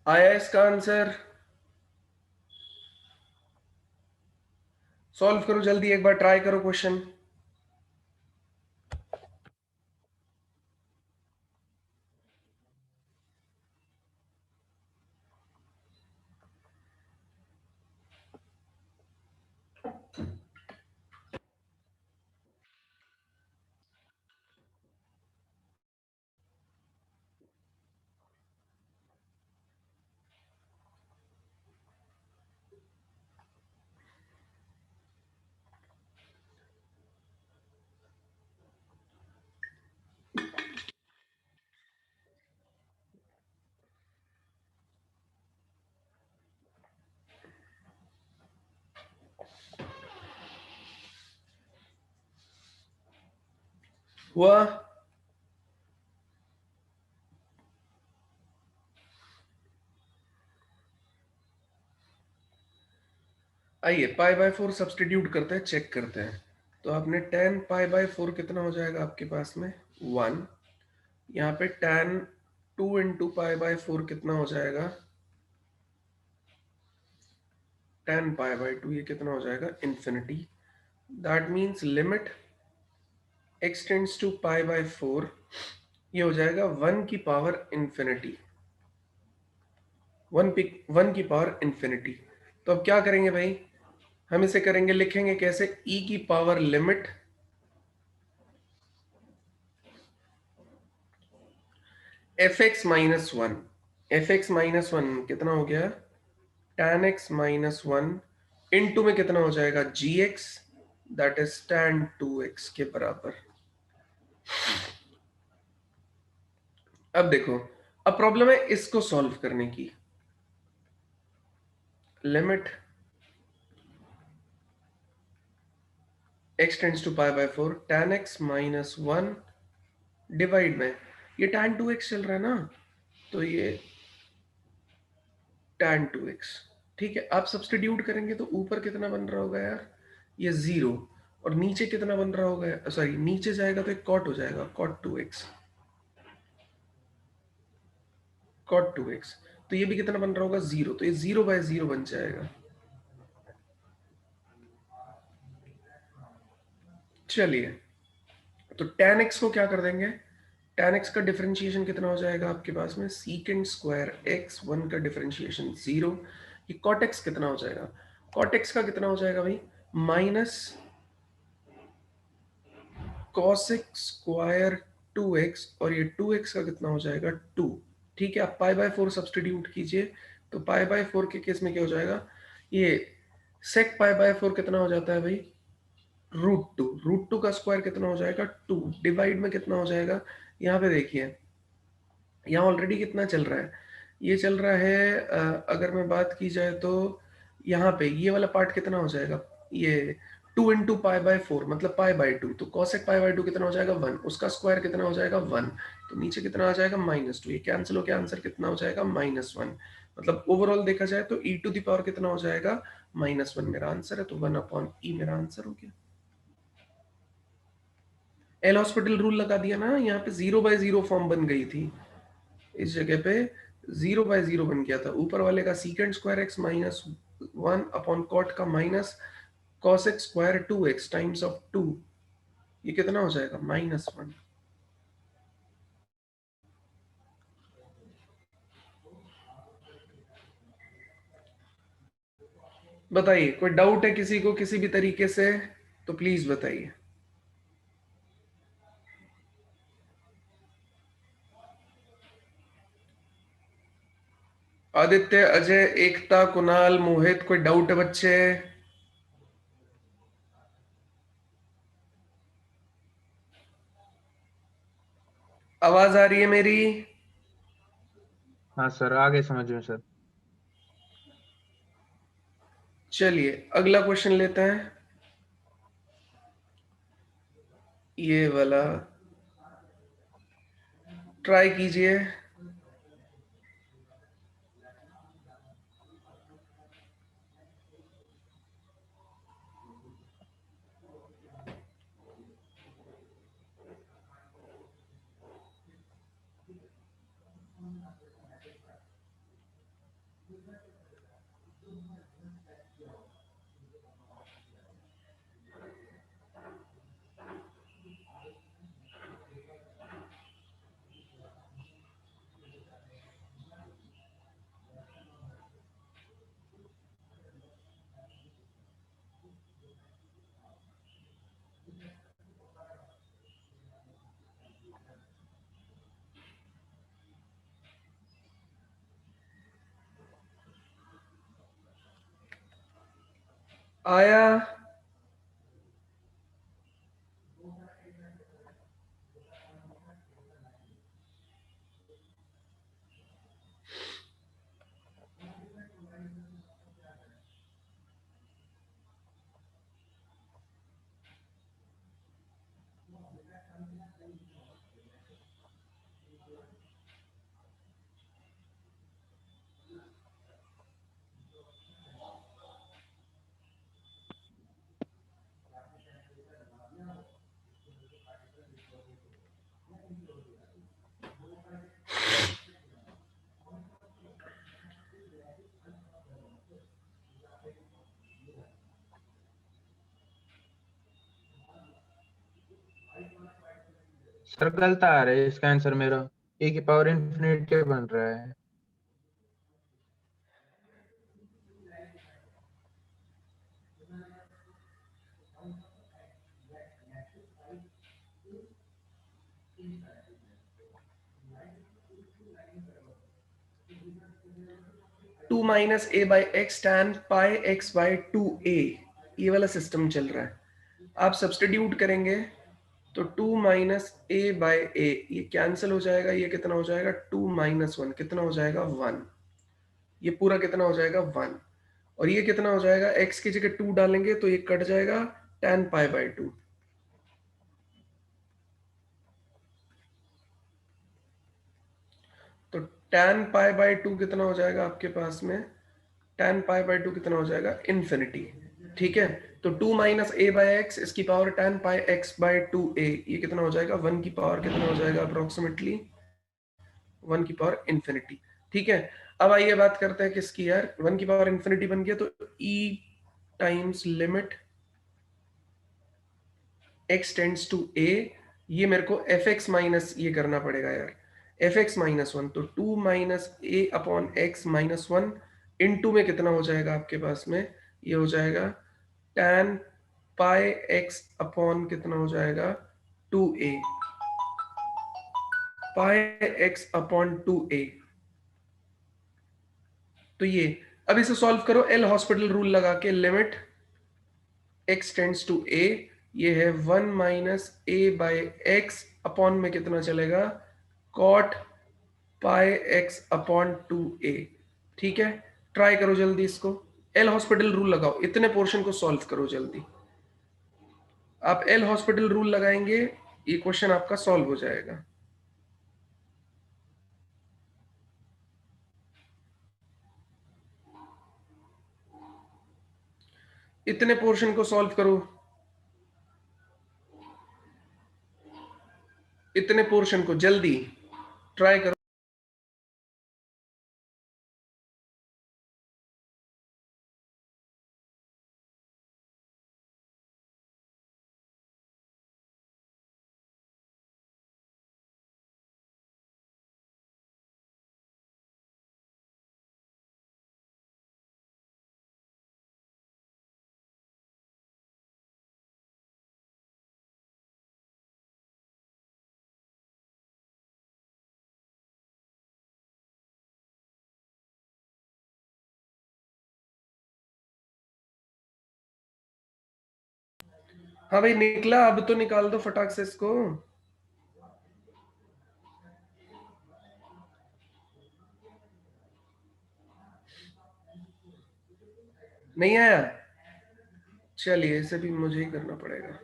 आया इसका answer? Solve करो जल्दी, एक बार ट्राई करो क्वेश्चन। हुआ? आइए पाई/4 सब्सटीट्यूट करते हैं, चेक करते हैं। तो आपने tan पाई/4 कितना हो जाएगा आपके पास में 1। यहाँ पे tan 2 इंटू पाई/4 कितना हो जाएगा tan पाई/2, ये कितना हो जाएगा infinity. That means limit x tends to पाई/4, ये हो जाएगा 1 की पावर इन्फिनिटी, 1 की पावर इन्फिनिटी। तो अब क्या करेंगे भाई, हम इसे करेंगे, लिखेंगे कैसे, e की पावर लिमिट f(x-1), f(x-1) कितना हो गया tan x-1 इंटू में कितना हो जाएगा gx, that is tan 2x के बराबर। अब देखो, अब प्रॉब्लम है इसको सॉल्व करने की। लिमिट x टेंड्स टू पाई/4 tan x-1 डिवाइड में, ये tan 2x चल रहा है ना, तो ये tan 2x, ठीक है। आप सब्स्टिट्यूट करेंगे तो ऊपर कितना बन रहा होगा यार, ये 0, और नीचे कितना बन रहा होगा, सॉरी नीचे जाएगा तो एक cot हो जाएगा, cot 2x, cot 2x। तो ये भी कितना बन रहा होगा 0, तो ये 0/0 बन जाएगा। चलिए, तो tan x को क्या कर देंगे, tan x का डिफरेंशिएशन कितना हो जाएगा आपके पास में secant स्क्वायर x, 1 का डिफरेंशिएशन 0। ये cot x कितना हो जाएगा, cot x का कितना हो जाएगा भाई माइनस cosec स्क्वायर 2x, और ये 2x का कितना हो जाएगा 2। ठीक है, आप पाई/4 सब्स्टिट्यूट कीजिए, तो पाई/4 के केस में क्या हो जाएगा, ये sec पाई/4 कितना हो जाता है भाई √2 का स्क्वायर कितना हो जाएगा 2, डिवाइड में कितना हो जाएगा, यहाँ पे देखिए, यहाँ ऑलरेडी कितना चल रहा है, ये चल रहा है अगर मैं बात की जाए तो यहाँ पे ये वाला पार्ट कितना हो जाएगा, ये 2 इंटू पाई/4 मतलब पाई/2, तो cosec पाई/2 कितना हो जाएगा 1, उसका स्क्वायर कितना हो जाएगा 1, तो नीचे कितना आ जाएगा -2, ये कैंसिल होकर आंसर कितना हो जाएगा -1। मतलब ओवरऑल देखा जाए तो e टू द पावर कितना हो जाएगा -1 मेरा आंसर है, तो 1/e मेरा आंसर हो गया। एल हॉस्पिटल रूल लगा दिया ना, यहाँ पे 0/0 फॉर्म बन गई थी, इस जगह पे 0/0 बन गया था, ऊपर वाले का secant square x -1 upon cot का minus cosec square 2x times of 2, ये कितना हो जाएगा -1। बताइए, कोई डाउट है किसी को किसी भी तरीके से, तो प्लीज बताइए। आदित्य, अजय, एकता, कुणाल, मोहित, कोई डाउट है बच्चे? आवाज आ रही है मेरी? हाँ सर, आगे समझ में सर। चलिए अगला क्वेश्चन लेते हैं। ये वाला ट्राई कीजिए। आया। सर गलत आ रहा है इसका आंसर मेरा। ए की पावर इन्फिनिटी बन रहा है। 2 minus a by x tan pi x by 2a, ये वाला सिस्टम चल रहा है। आप सब्सटीट्यूट करेंगे तो 2 माइनस ए बाई ए, ये कैंसिल हो जाएगा, ये कितना हो जाएगा 2 माइनस 1, कितना हो जाएगा 1। ये पूरा कितना हो जाएगा 1। और ये कितना हो जाएगा, x की जगह 2 डालेंगे तो ये कट जाएगा tan पाई बाई 2। तो tan पाई बाई 2 कितना हो जाएगा आपके पास में, tan पाई बाई 2 कितना हो जाएगा इन्फिनिटी। ठीक है, तो 2 माइनस ए बाई एक्स, इसकी power tan pi x by 2a, ये कितना हो जाएगा 1 की पावर कितना हो जाएगा अप्रोक्सीमेटली 1 की पावर इन्फिनिटी। ठीक है, अब आइए बात करते हैं किसकी यार, 1 की पावर इन्फिनिटी बन गया तो e times limit x tends to a, ये मेरे को एफ एक्स माइनस ये करना पड़ेगा यार, एफ एक्स माइनस 1, तो 2 minus a upon x minus 1 into में कितना हो जाएगा आपके पास में, ये हो जाएगा tan पाई एक्स अपॉन कितना हो जाएगा 2a, पाई एक्स अपॉन 2a। तो ये अब इसे सॉल्व करो एल हॉस्पिटल रूल लगा के, limit x tends to a, ये है 1 minus a by x upon में कितना चलेगा cot pi x upon 2a। ठीक है, ट्राई करो जल्दी इसको, एल हॉस्पिटल रूल लगाओ, इतने पोर्शन को सॉल्व करो जल्दी। आप एल हॉस्पिटल रूल लगाएंगे ये क्वेश्चन आपका सॉल्व हो जाएगा। इतने पोर्शन को सॉल्व करो, इतने पोर्शन को जल्दी ट्राई करो। हाँ भाई निकला, अब तो निकाल दो फटाक से इसको। नहीं आया, चलिए इसे भी मुझे ही करना पड़ेगा।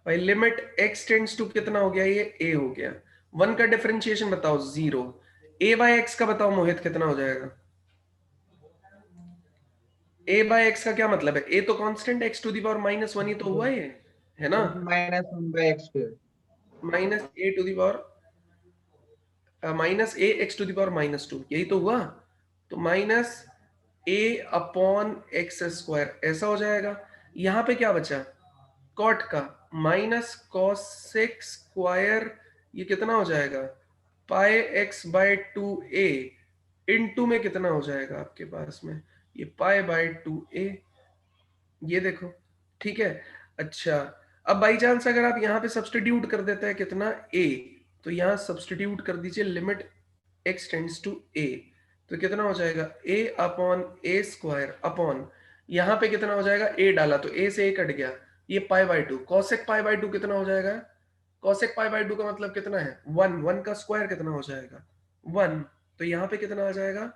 भाई लिमिट x टेंड्स टू कितना हो गया, ये a हो गया। 1 का डिफरेंशिएशन बताओ 0। a बाय x का बताओ मोहित कितना हो जाएगा। a बाय x का क्या मतलब है, a तो constant x to the power -1 ही तो हुआ ये, है ना। -1/x²। Minus a to the power -a x to the power -2 यही तो हुआ। तो -a/x², ऐसा हो जाएगा। यहां पे क्या बचा, कॉट का -cos⁡, ये कितना हो जाएगा, πx/2a। इनटू में कितना हो जाएगा आपके पास में, ये π/2a, ये देखो, ठीक है। अच्छा, अब बाई चांस अगर आप यहाँ पे सब्सटीट्यूट कर देते हैं कितना a, तो यहाँ सब्सटीट्यूट कर दीजिए limit x tends to a, तो कितना हो जाएगा a/a² अपॉन, यहाँ पे कितना हो जाएगा, a डाला तो a से a कट गया, ये π/2 cosec π/2 कितना हो जाएगा, cosec π/2 का मतलब कितना है 1, 1 का स्क्वायर कितना हो जाएगा 1, तो यहाँ पे कितना आ जाएगा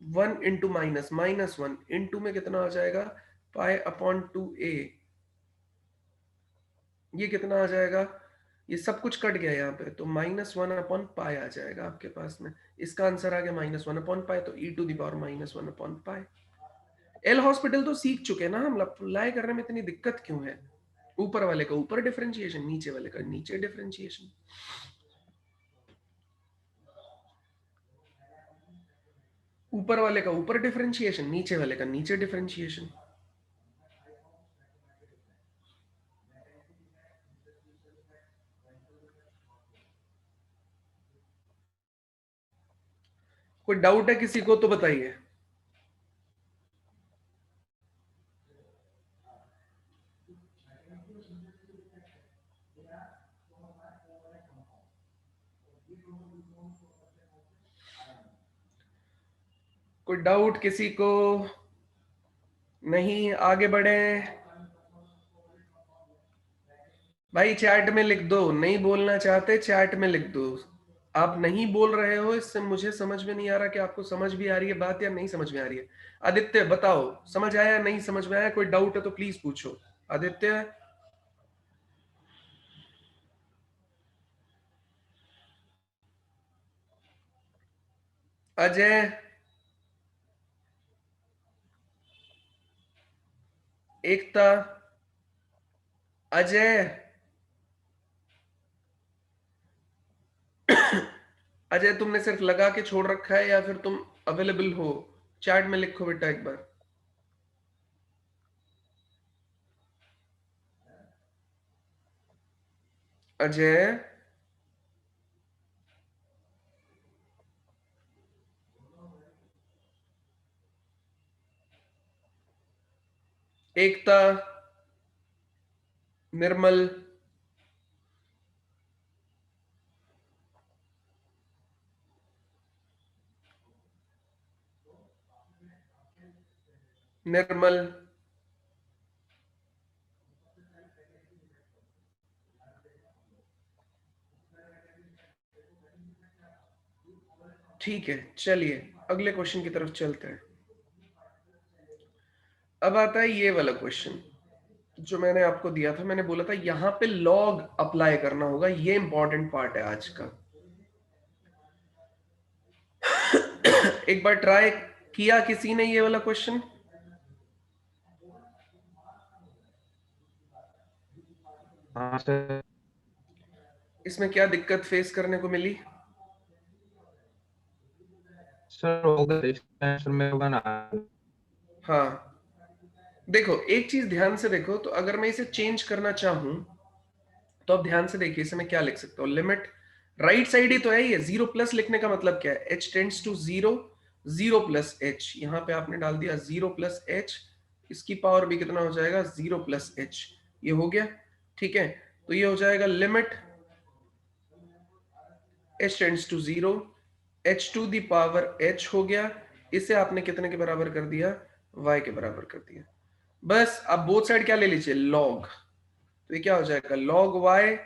1 इंटू -1 इंटू में कितना आ जाएगा π/2a, ये कितना आ जाएगा, ये सब कुछ कट गया यहाँ पे, तो -1/π आ जाएगा आपके पास में। इसका आंसर आ गया -1/π, तो e⁻⁻1/π। एल हॉस्पिटल तो सीख चुके हैं ना हम, अप्लाई करने में इतनी दिक्कत क्यों है। ऊपर वाले का ऊपर डिफरेंशिएशन, नीचे वाले का नीचे डिफरेंशिएशन। ऊपर वाले का ऊपर डिफरेंशिएशन, नीचे वाले का नीचे डिफरेंशिएशन। कोई डाउट है किसी को तो बताइए। कोई डाउट किसी को, नहीं आगे बढ़े भाई, चैट में लिख दो, नहीं बोलना चाहते चैट में लिख दो। आप नहीं बोल रहे हो, इससे मुझे समझ में नहीं आ रहा कि आपको समझ भी आ रही है बात या नहीं समझ में आ रही है। आदित्य बताओ, समझ आया नहीं समझ में आया, कोई डाउट है तो प्लीज पूछो। आदित्य, अजय, एकता, अजय, अजय तुमने सिर्फ लगा के छोड़ रखा है या फिर तुम अवेलेबल हो, चैट में लिखो बेटा एक बार। अजय, एकता, निर्मल, निर्मल, ठीक है। चलिए अगले क्वेश्चन की तरफ चलते हैं। अब आता है ये वाला क्वेश्चन जो मैंने आपको दिया था, मैंने बोला था यहां पे लॉग अप्लाई करना होगा, ये इंपॉर्टेंट पार्ट है आज का। एक बार ट्राई किया किसी ने ये वाला क्वेश्चन, हाँ सर। इसमें क्या दिक्कत फेस करने को मिली। सर होगा, इसका आंसर में होगा ना। हाँ देखो, एक चीज ध्यान से देखो, तो अगर मैं इसे चेंज करना चाहूं तो अब ध्यान से देखिए, इसे मैं क्या लिख सकता हूँ, लिमिट राइट साइड ही तो है ये, 0+ लिखने का मतलब क्या है, h टेंड्स टू 0, 0+h, यहाँ पे आपने डाल दिया 0+h, इसकी पावर भी कितना हो जाएगा 0+h, ये हो गया, ठीक है। तो ये हो जाएगा limit h tends to 0, h⁻h हो गया, इसे आपने कितने के बराबर कर दिया, y के बराबर कर दिया। बस अब बोथ साइड क्या ले लीजिए, लॉग, तो ये क्या हो जाएगा log y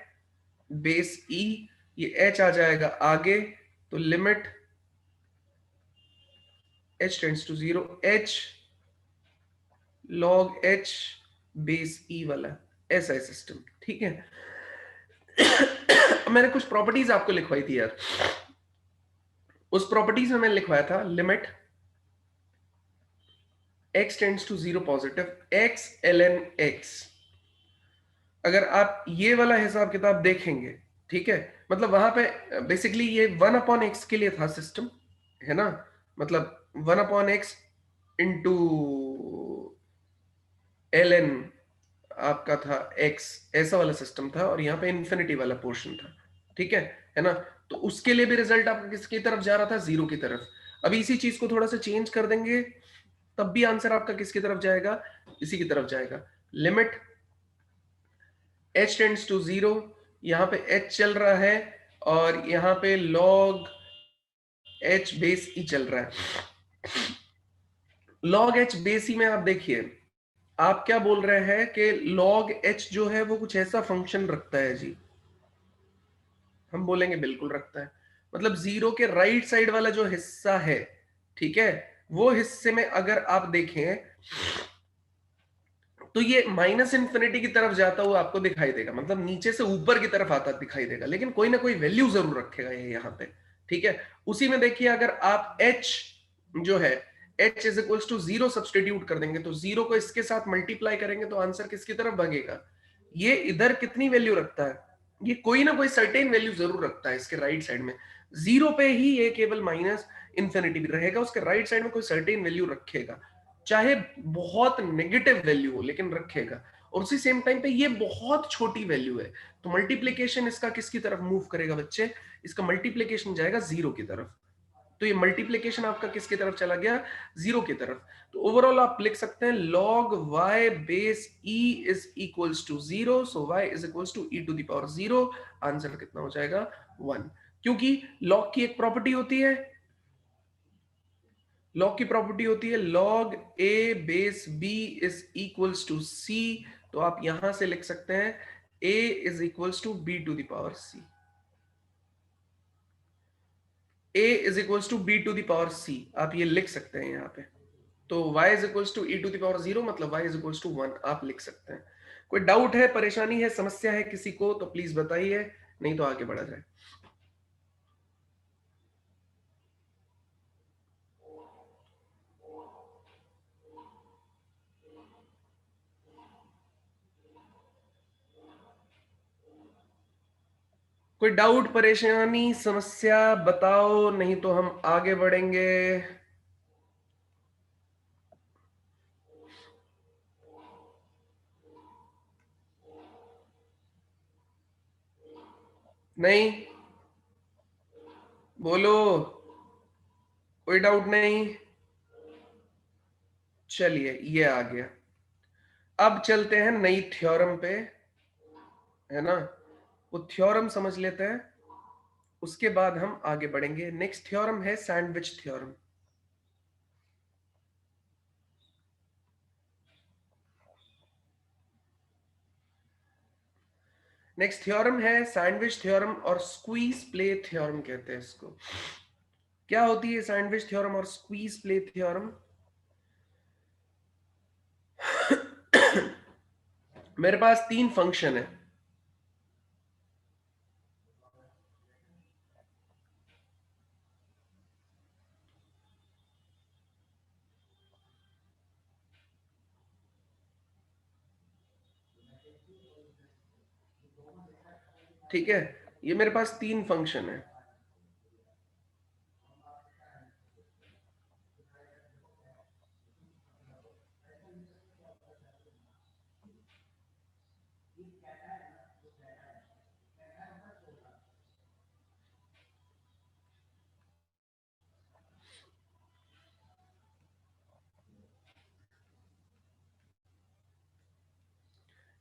बेस e, ये h आ जाएगा आगे, तो limit h tends to 0, h log h base e वाला, ऐसा है सिस्टम, ठीक है। मैंने कुछ प्रॉपर्टीज आपको लिखवाई थी यार, उस प्रॉपर्टीज में मैंने लिखवाया था limit x tends to 0 positive x ln x। अगर आप ये वाला हिसाब किताब देखेंगे, ठीक है, मतलब वहां पे बेसिकली ये 1/x के लिए था सिस्टम, है ना, मतलब 1/x इंटू ln आपका था x, ऐसा वाला सिस्टम था, और यहाँ पे इन्फिनिटी वाला पोर्शन था, ठीक है ना। तो उसके लिए भी रिजल्ट आपका किसकी तरफ जा रहा था, 0 की तरफ। अभी इसी चीज को थोड़ा सा चेंज कर देंगे, तब भी आंसर आपका किसकी तरफ जाएगा, इसी की तरफ जाएगा। लिमिट h टेंड्स टू 0, यहां पे h चल रहा है, और यहां पे log h बेस e चल रहा है। log h बेस e में आप देखिए, आप क्या बोल रहे हैं कि log h जो है वो कुछ ऐसा फंक्शन रखता है जी, हम बोलेंगे बिल्कुल रखता है। मतलब 0 के राइट साइड वाला जो हिस्सा है, ठीक है, वो हिस्से में अगर आप देखें तो ये माइनस इंफिनिटी की तरफ जाता हुआ आपको दिखाई देगा, मतलब नीचे से ऊपर की तरफ आता दिखाई देगा, लेकिन कोई ना कोई वैल्यू जरूर रखेगा ये यहाँ पे, ठीक है। उसी में देखिए, अगर आप h जो है h is equals to 0 substitute कर देंगे, तो 0 को इसके साथ मल्टीप्लाई करेंगे तो आंसर किसकी तरफ भागेगा, ये इधर कितनी वैल्यू रखता है, ये कोई ना कोई सर्टेन वैल्यू जरूर रखता है इसके राइट साइड में। 0 पे ही ये केवल माइनस इंफिनिटी भी रहेगा, उसके राइट साइड में कोई सर्टेन वैल्यू रखेगा, चाहे बहुत नेगेटिव वैल्यू हो लेकिन रखेगा। और उसी सेम टाइम पे ये बहुत छोटी वैल्यू है, तो मल्टीप्लीकेशन इसका किसकी तरफ मूव करेगा बच्चे, इसका मल्टीप्लीकेशन जाएगा 0 की तरफ। तो ये मल्टीप्लीकेशन आपका किसकी तरफ चला गया, 0 की तरफ। तो ओवरऑल आप लिख सकते हैं log y base e is equals to 0, so y is equals to e to the power 0। Answer कितना हो जाएगा, 1, क्योंकि log की एक प्रॉपर्टी होती है, लॉग की प्रॉपर्टी होती है log a base b is equals to c। तो आप यहां से लिख सकते हैं a is equals to b to the power c, a is equals to b to the power c, आप ये लिख सकते हैं यहां पे। तो y is equals to e to the power 0, मतलब y इज इक्वल्स टू 1 आप लिख सकते हैं। कोई डाउट है, परेशानी है, समस्या है किसी को तो प्लीज बताइए, नहीं तो आगे बढ़ा जाए। कोई डाउट, परेशानी, समस्या बताओ, नहीं तो हम आगे बढ़ेंगे। नहीं, बोलो, कोई डाउट नहीं। चलिए ये आ गया, अब चलते हैं नई थ्योरम पे, है ना, वो थ्योरम समझ लेते हैं, उसके बाद हम आगे बढ़ेंगे। नेक्स्ट थ्योरम है सैंडविच थ्योरम। नेक्स्ट थ्योरम है सैंडविच थ्योरम, और स्क्वीज प्ले थ्योरम कहते हैं इसको। क्या होती है सैंडविच थ्योरम और स्क्वीज प्ले थ्योरम? मेरे पास 3 फंक्शन है, ठीक है, ये मेरे पास 3 फंक्शन है।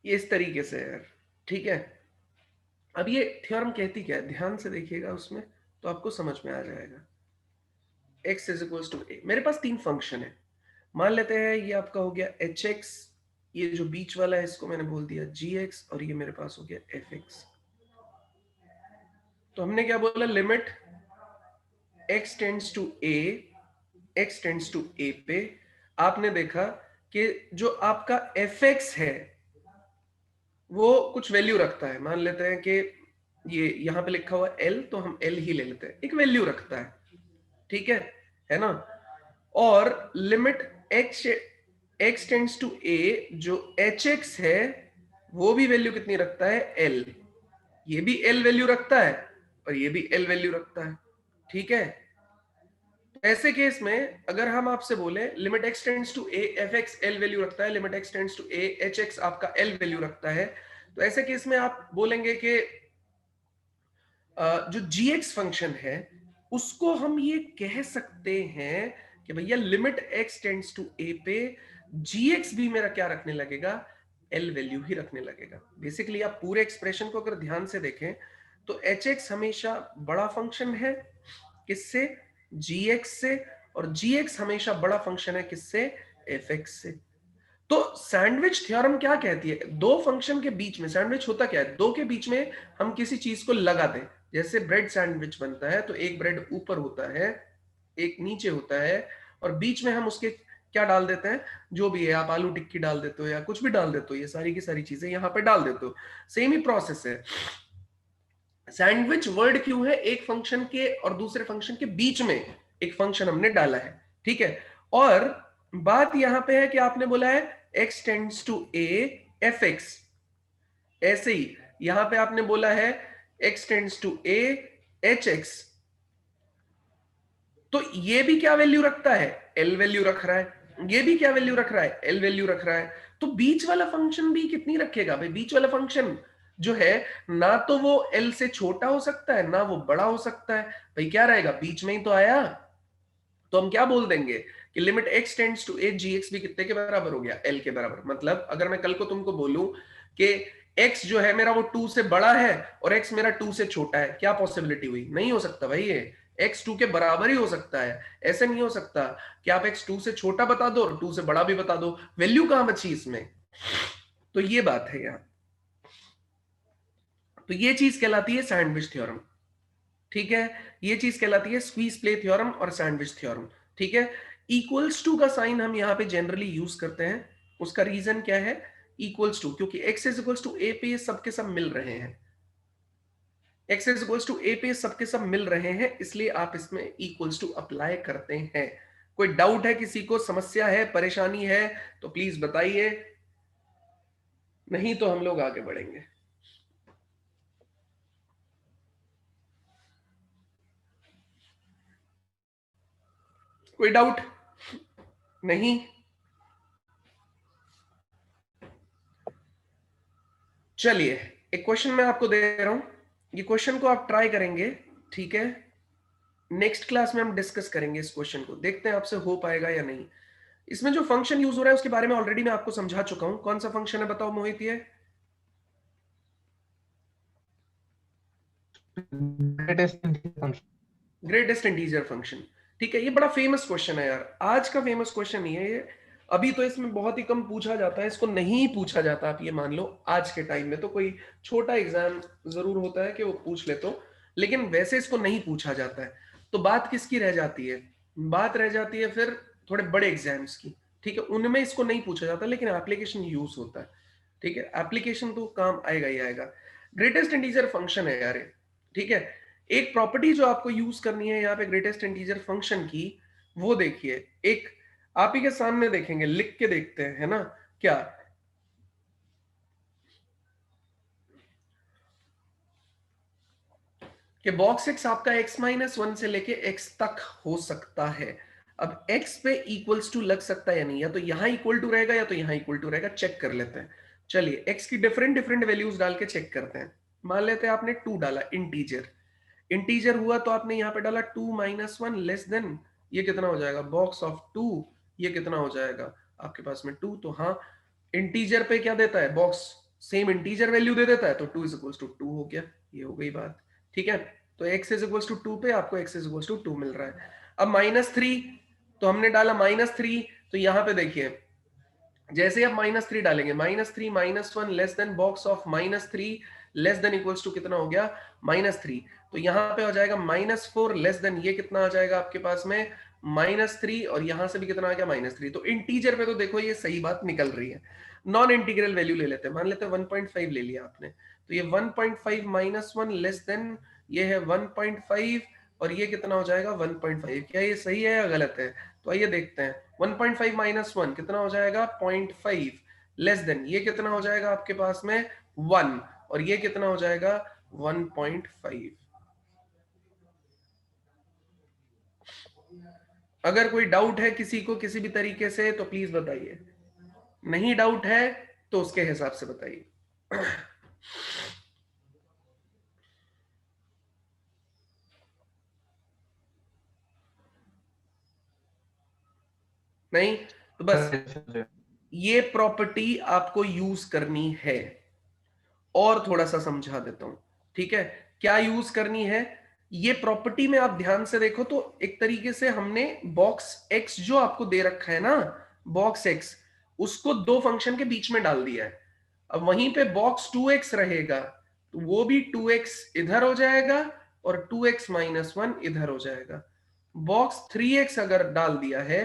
ये इस तरीके से है, ठीक है। अब ये थ्योरम कहती क्या है, ध्यान से देखिएगा उसमें तो आपको समझ में आ जाएगा। x इज इक्वल्स टू ए, मेरे पास 3 फंक्शन है, मान लेते हैं ये आपका हो गया एच एक्स, ये जो बीच वाला है इसको मैंने बोल दिया जी एक्स, और ये मेरे पास हो गया एफ एक्स। तो हमने क्या बोला, limit x tends to a, x tends to a पे आपने देखा कि जो आपका एफ एक्स है वो कुछ वैल्यू रखता है, मान लेते हैं कि ये यहाँ पे लिखा हुआ L, तो हम L ही ले लेते हैं, एक वैल्यू रखता है, ठीक है ना। और limit x tends to a, जो hx है वो भी वैल्यू कितनी रखता है, L। ये भी L वैल्यू रखता है और ये भी L वैल्यू रखता है, ठीक है। ऐसे केस में अगर हम आपसे बोले limit x tends to a fx L value रखता है, limit x tends to a hx आपका L वैल्यू रखता है, तो ऐसे केस में आप बोलेंगे कि जो gx फंक्शन है उसको हम ये कह सकते हैं कि भैया limit x tends to a पे gx भी मेरा क्या रखने लगेगा, L वैल्यू ही रखने लगेगा। बेसिकली आप पूरे एक्सप्रेशन को अगर ध्यान से देखें तो hx हमेशा बड़ा फंक्शन है किससे, gx से, और gx हमेशा बड़ा फंक्शन है किससे, fx से। तो सैंडविच थ्योरम क्या कहती है, दो फंक्शन के बीच में सैंडविच होता क्या है, दो के बीच में हम किसी चीज को लगा दें। जैसे ब्रेड सैंडविच बनता है तो एक ब्रेड ऊपर होता है एक नीचे होता है, और बीच में हम उसके क्या डाल देते हैं, जो भी है, आप आलू टिक्की डाल देते हो या कुछ भी डाल देते हो, ये सारी की सारी चीजें यहाँ पे डाल देते हो। सेम ही प्रोसेस है। सैंडविच वर्ड क्यों है, एक फंक्शन के और दूसरे फंक्शन के बीच में एक फंक्शन हमने डाला है, ठीक है। और बात यहां पे है कि आपने बोला है x tends to a fx, ऐसे ही यहां पे आपने बोला है x tends to a hx, तो ये भी क्या वैल्यू रखता है, L वैल्यू रख रहा है, ये भी क्या वैल्यू रख रहा है, L वैल्यू रख रहा है। तो बीच वाला फंक्शन भी कितनी रखेगा भाई, बीच वाला फंक्शन जो है ना तो वो L से छोटा हो सकता है ना वो बड़ा हो सकता है, भाई क्या रहेगा, बीच में ही तो आया। तो हम क्या बोल देंगे कि limit x tends to a gx भी कितने के बराबर हो गया, L के बराबर। मतलब अगर मैं कल को तुमको बोलूं कि x जो है मेरा वो 2 से बड़ा है और x मेरा 2 से छोटा है, क्या पॉसिबिलिटी हुई, नहीं हो सकता भाई, ये x 2 के बराबर ही हो सकता है। ऐसे नहीं हो सकता कि आप x 2 से छोटा बता दो और 2 से बड़ा भी बता दो, वैल्यू कहां बची इसमें। तो ये बात है यहां, तो ये चीज कहलाती है सैंडविच थ्योरम, ठीक है। ये चीज कहलाती है स्क्वीज प्ले थ्योरम और सैंडविच थ्योरम, ठीक है। इक्वल्स टू का साइन हम यहां पे जनरली यूज करते हैं, उसका रीजन क्या है, इक्वल्स टू, क्योंकि x is equals to a पे ये सबके सब मिल रहे हैं, x is equals to a पे सबके सब मिल रहे हैं, इसलिए आप इसमें इक्वल्स टू अप्लाई करते हैं। कोई डाउट है, किसी को समस्या है, परेशानी है तो प्लीज बताइए, नहीं तो हम लोग आगे बढ़ेंगे। कोई डाउट नहीं, चलिए एक क्वेश्चन मैं आपको दे रहा हूं, ये क्वेश्चन को आप ट्राई करेंगे, ठीक है। नेक्स्ट क्लास में हम डिस्कस करेंगे इस क्वेश्चन को, देखते हैं आपसे हो पाएगा या नहीं। इसमें जो फंक्शन यूज हो रहा है उसके बारे में ऑलरेडी मैं आपको समझा चुका हूं, कौन सा फंक्शन है बताओ मोहित, ये ग्रेटेस्ट इंटीजर फंक्शन, ठीक है। ये बड़ा फेमस क्वेश्चन है यार, आज का फेमस क्वेश्चन नहीं है ये, अभी तो इसमें बहुत ही कम पूछा जाता है, इसको नहीं पूछा जाता, आप ये मान लो आज के टाइम में तो कोई छोटा एग्जाम जरूर होता है कि वो पूछ ले तो, लेकिन वैसे इसको नहीं पूछा जाता है। तो बात किसकी रह जाती है, बात रह जाती है फिर थोड़े बड़े एग्जाम्स की, ठीक है, उनमें इसको नहीं पूछा जाता लेकिन एप्लीकेशन यूज होता है, ठीक है। एप्लीकेशन तो काम आएगा ही आएगा। ग्रेटेस्ट इंटीजर फंक्शन है यार, ठीक है। एक प्रॉपर्टी जो आपको यूज करनी है यहाँ पे ग्रेटेस्ट इंटीजर फंक्शन की, वो देखिए, एक आप ही के सामने देखेंगे, लिख के देखते हैं, है ना, क्या कि बॉक्स एक्स आपका x-1 से लेके x तक हो सकता है। अब x पे इक्वल्स टू लग सकता है या नहीं, या तो यहां इक्वल टू रहेगा या तो यहां इक्वल टू रहेगा, चेक कर लेते हैं। चलिए x की डिफरेंट डिफरेंट वैल्यूज डाल के चेक करते हैं। मान लेते हैं आपने 2 डाला, इंटीजर, इंटीजर हुआ तो आपने यहाँ पे डाला 2-1 लेस देन, ये कितना हो जाएगा, बॉक्स ऑफ 2, ये कितना हो जाएगा आपके पास में 2, तो हाँ इंटीजर पे क्या देता है, बॉक्स सेम इंटीजर वैल्यू दे देता है, तो 2 इज इक्वल्स टू 2 हो गया, ये हो गई बात, ठीक है। तो x इज इक्वल्स टू 2 पे आपको x इज इक्वल्स टू 2 मिल रहा है। अब -3, तो हमने डाला -3, तो यहाँ पे देखिए जैसे आप -3 डालेंगे, -3-1 less than box of -3 less than equals to कितना हो गया, -3, तो यहाँ पे हो जाएगा -4 लेस देन, ये कितना आ जाएगा आपके पास में -3, और यहां से भी कितना आ गया, -3। तो इंटीजर पे तो देखो ये सही बात निकल रही है। नॉन इंटीग्रल वैल्यू ले लेते हैं, मान लेते हैं 1.5 ले लिया आपने, तो ये 1.5 माइनस 1 लेस देन ये है 1.5 और ये कितना हो जाएगा 1.5। क्या ये सही है या गलत है? तो आइए देखते हैं। 1.5 माइनस 1 कितना हो जाएगा 0.5 लेस देन ये कितना हो जाएगा आपके पास में 1 और ये कितना हो जाएगा 1.5। अगर कोई डाउट है किसी को किसी भी तरीके से तो प्लीज बताइए, नहीं डाउट है तो उसके हिसाब से बताइए। नहीं तो बस ये प्रॉपर्टी आपको यूज करनी है। और थोड़ा सा समझा देता हूं, ठीक है? क्या यूज करनी है ये प्रॉपर्टी में? आप ध्यान से देखो तो एक तरीके से हमने बॉक्स एक्स जो आपको दे रखा है ना, बॉक्स एक्स, उसको दो फंक्शन के बीच में डाल दिया है। अब वहीं पे बॉक्स 2x रहेगा तो वो भी 2x इधर हो जाएगा और 2x माइनस 1 इधर हो जाएगा। बॉक्स 3x अगर डाल दिया है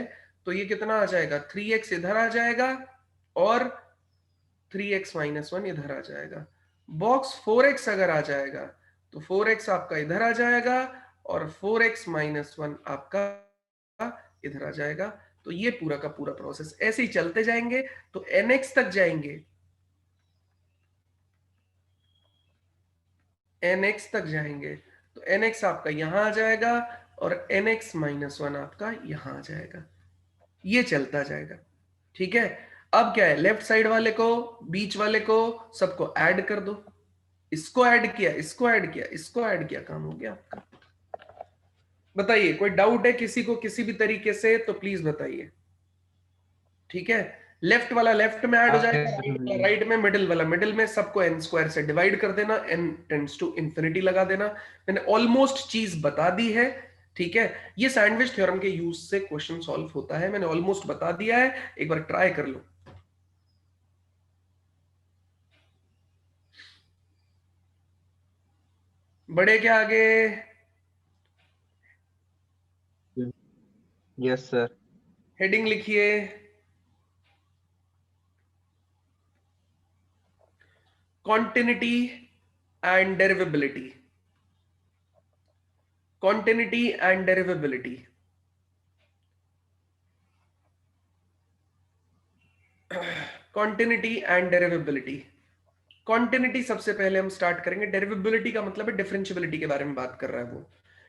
तो ये कितना आ जाएगा 3x इधर आ जाएगा और 3x माइनस 1 इधर आ जाएगा। बॉक्स 4x अगर आ जाएगा तो 4x आपका इधर आ जाएगा और 4x माइनस 1 आपका इधर आ जाएगा। तो ये पूरा का पूरा प्रोसेस ऐसे ही चलते जाएंगे तो nx तक जाएंगे, nx तक जाएंगे तो nx आपका यहां आ जाएगा और nx माइनस 1 आपका यहां आ जाएगा। ये चलता जाएगा, ठीक है? अब क्या है, लेफ्ट साइड वाले को बीच वाले को सबको ऐड कर दो। इसको ऐड किया, इसको ऐड किया, इसको ऐड किया, काम हो गया आपका। बताइए कोई डाउट है किसी को किसी भी तरीके से तो प्लीज बताइए, ठीक है? लेफ्ट वाला लेफ्ट में ऐड हो जाएगा, राइट वाला राइट में, मिडिल वाला मिडिल में, सबको n स्क्वायर से डिवाइड कर देना, n टेंड्स टू इंफिनिटी लगा देना। मैंने ऑलमोस्ट चीज बता दी है, ठीक है? ये सैंडविच थ्योरम के यूज से क्वेश्चन सॉल्व होता है, मैंने ऑलमोस्ट बता दिया है, एक बार ट्राई कर लो। बड़े क्या आगे? Yes sir. हेडिंग लिखिए, continuity and derivability. Continuity and derivability. Continuity and derivability. Continuity सबसे पहले हम स्टार्ट करेंगे, डेरिवेबिलिटी का मतलब है डिफरेंशियबिलिटी के बारे में बात कर रहा है वो।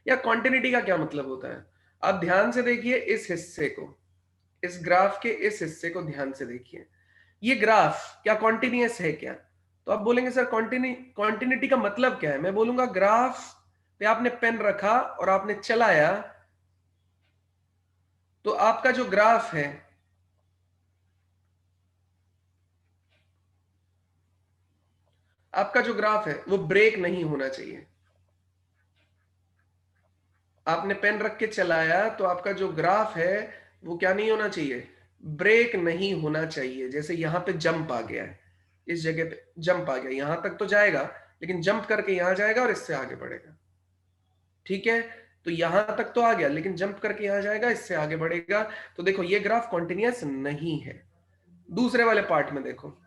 या कॉन्टिन्यूटी का क्या मतलब होता है, आप ध्यान से देखिए इस हिस्से को, इस ग्राफ के इस हिस्से को ध्यान से देखिए। ये ग्राफ क्या कॉन्टिन्यूअस है क्या? तो आप बोलेंगे सर कॉन्टिन्यूटी का मतलब क्या है? मैं बोलूंगा ग्राफ पे आपने पेन रखा और आपने चलाया तो आपका जो ग्राफ है, आपका जो ग्राफ है वो ब्रेक नहीं होना चाहिए। आपने पेन रख के चलाया तो आपका जो ग्राफ है वो क्या नहीं होना चाहिए, ब्रेक नहीं होना चाहिए। जैसे यहां पे जंप आ गया है, इस जगह पे जंप आ गया, यहां तक तो जाएगा लेकिन जंप करके यहां जाएगा और इससे आगे बढ़ेगा, ठीक है? तो यहां तक तो आ गया लेकिन जंप करके यहां जाएगा, इससे आगे बढ़ेगा। तो देखो ये ग्राफ कॉन्टिन्यूअस नहीं है। दूसरे वाले पार्ट में देखो,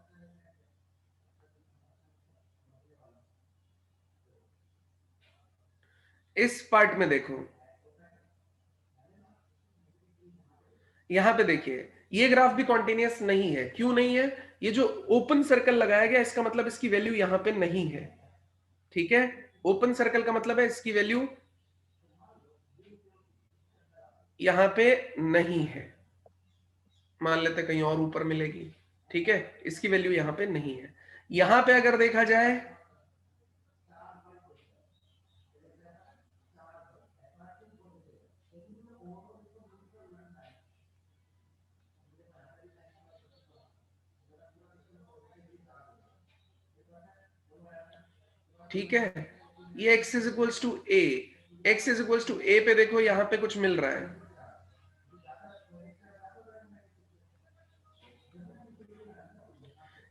इस पार्ट में देखो, यहां पे देखिए ये ग्राफ भी कॉन्टिन्यूअस नहीं है। क्यों नहीं है? ये जो ओपन सर्कल लगाया गया इसका मतलब इसकी वैल्यू यहां पे नहीं है, ठीक है? ओपन सर्कल का मतलब है इसकी वैल्यू यहां पे नहीं है। मान लेते कहीं और ऊपर मिलेगी, ठीक है? इसकी वैल्यू यहां पे नहीं है। यहां पे अगर देखा जाए ठीक है, ये x is equals to a, x is equals to a पे देखो यहां पे कुछ मिल रहा है,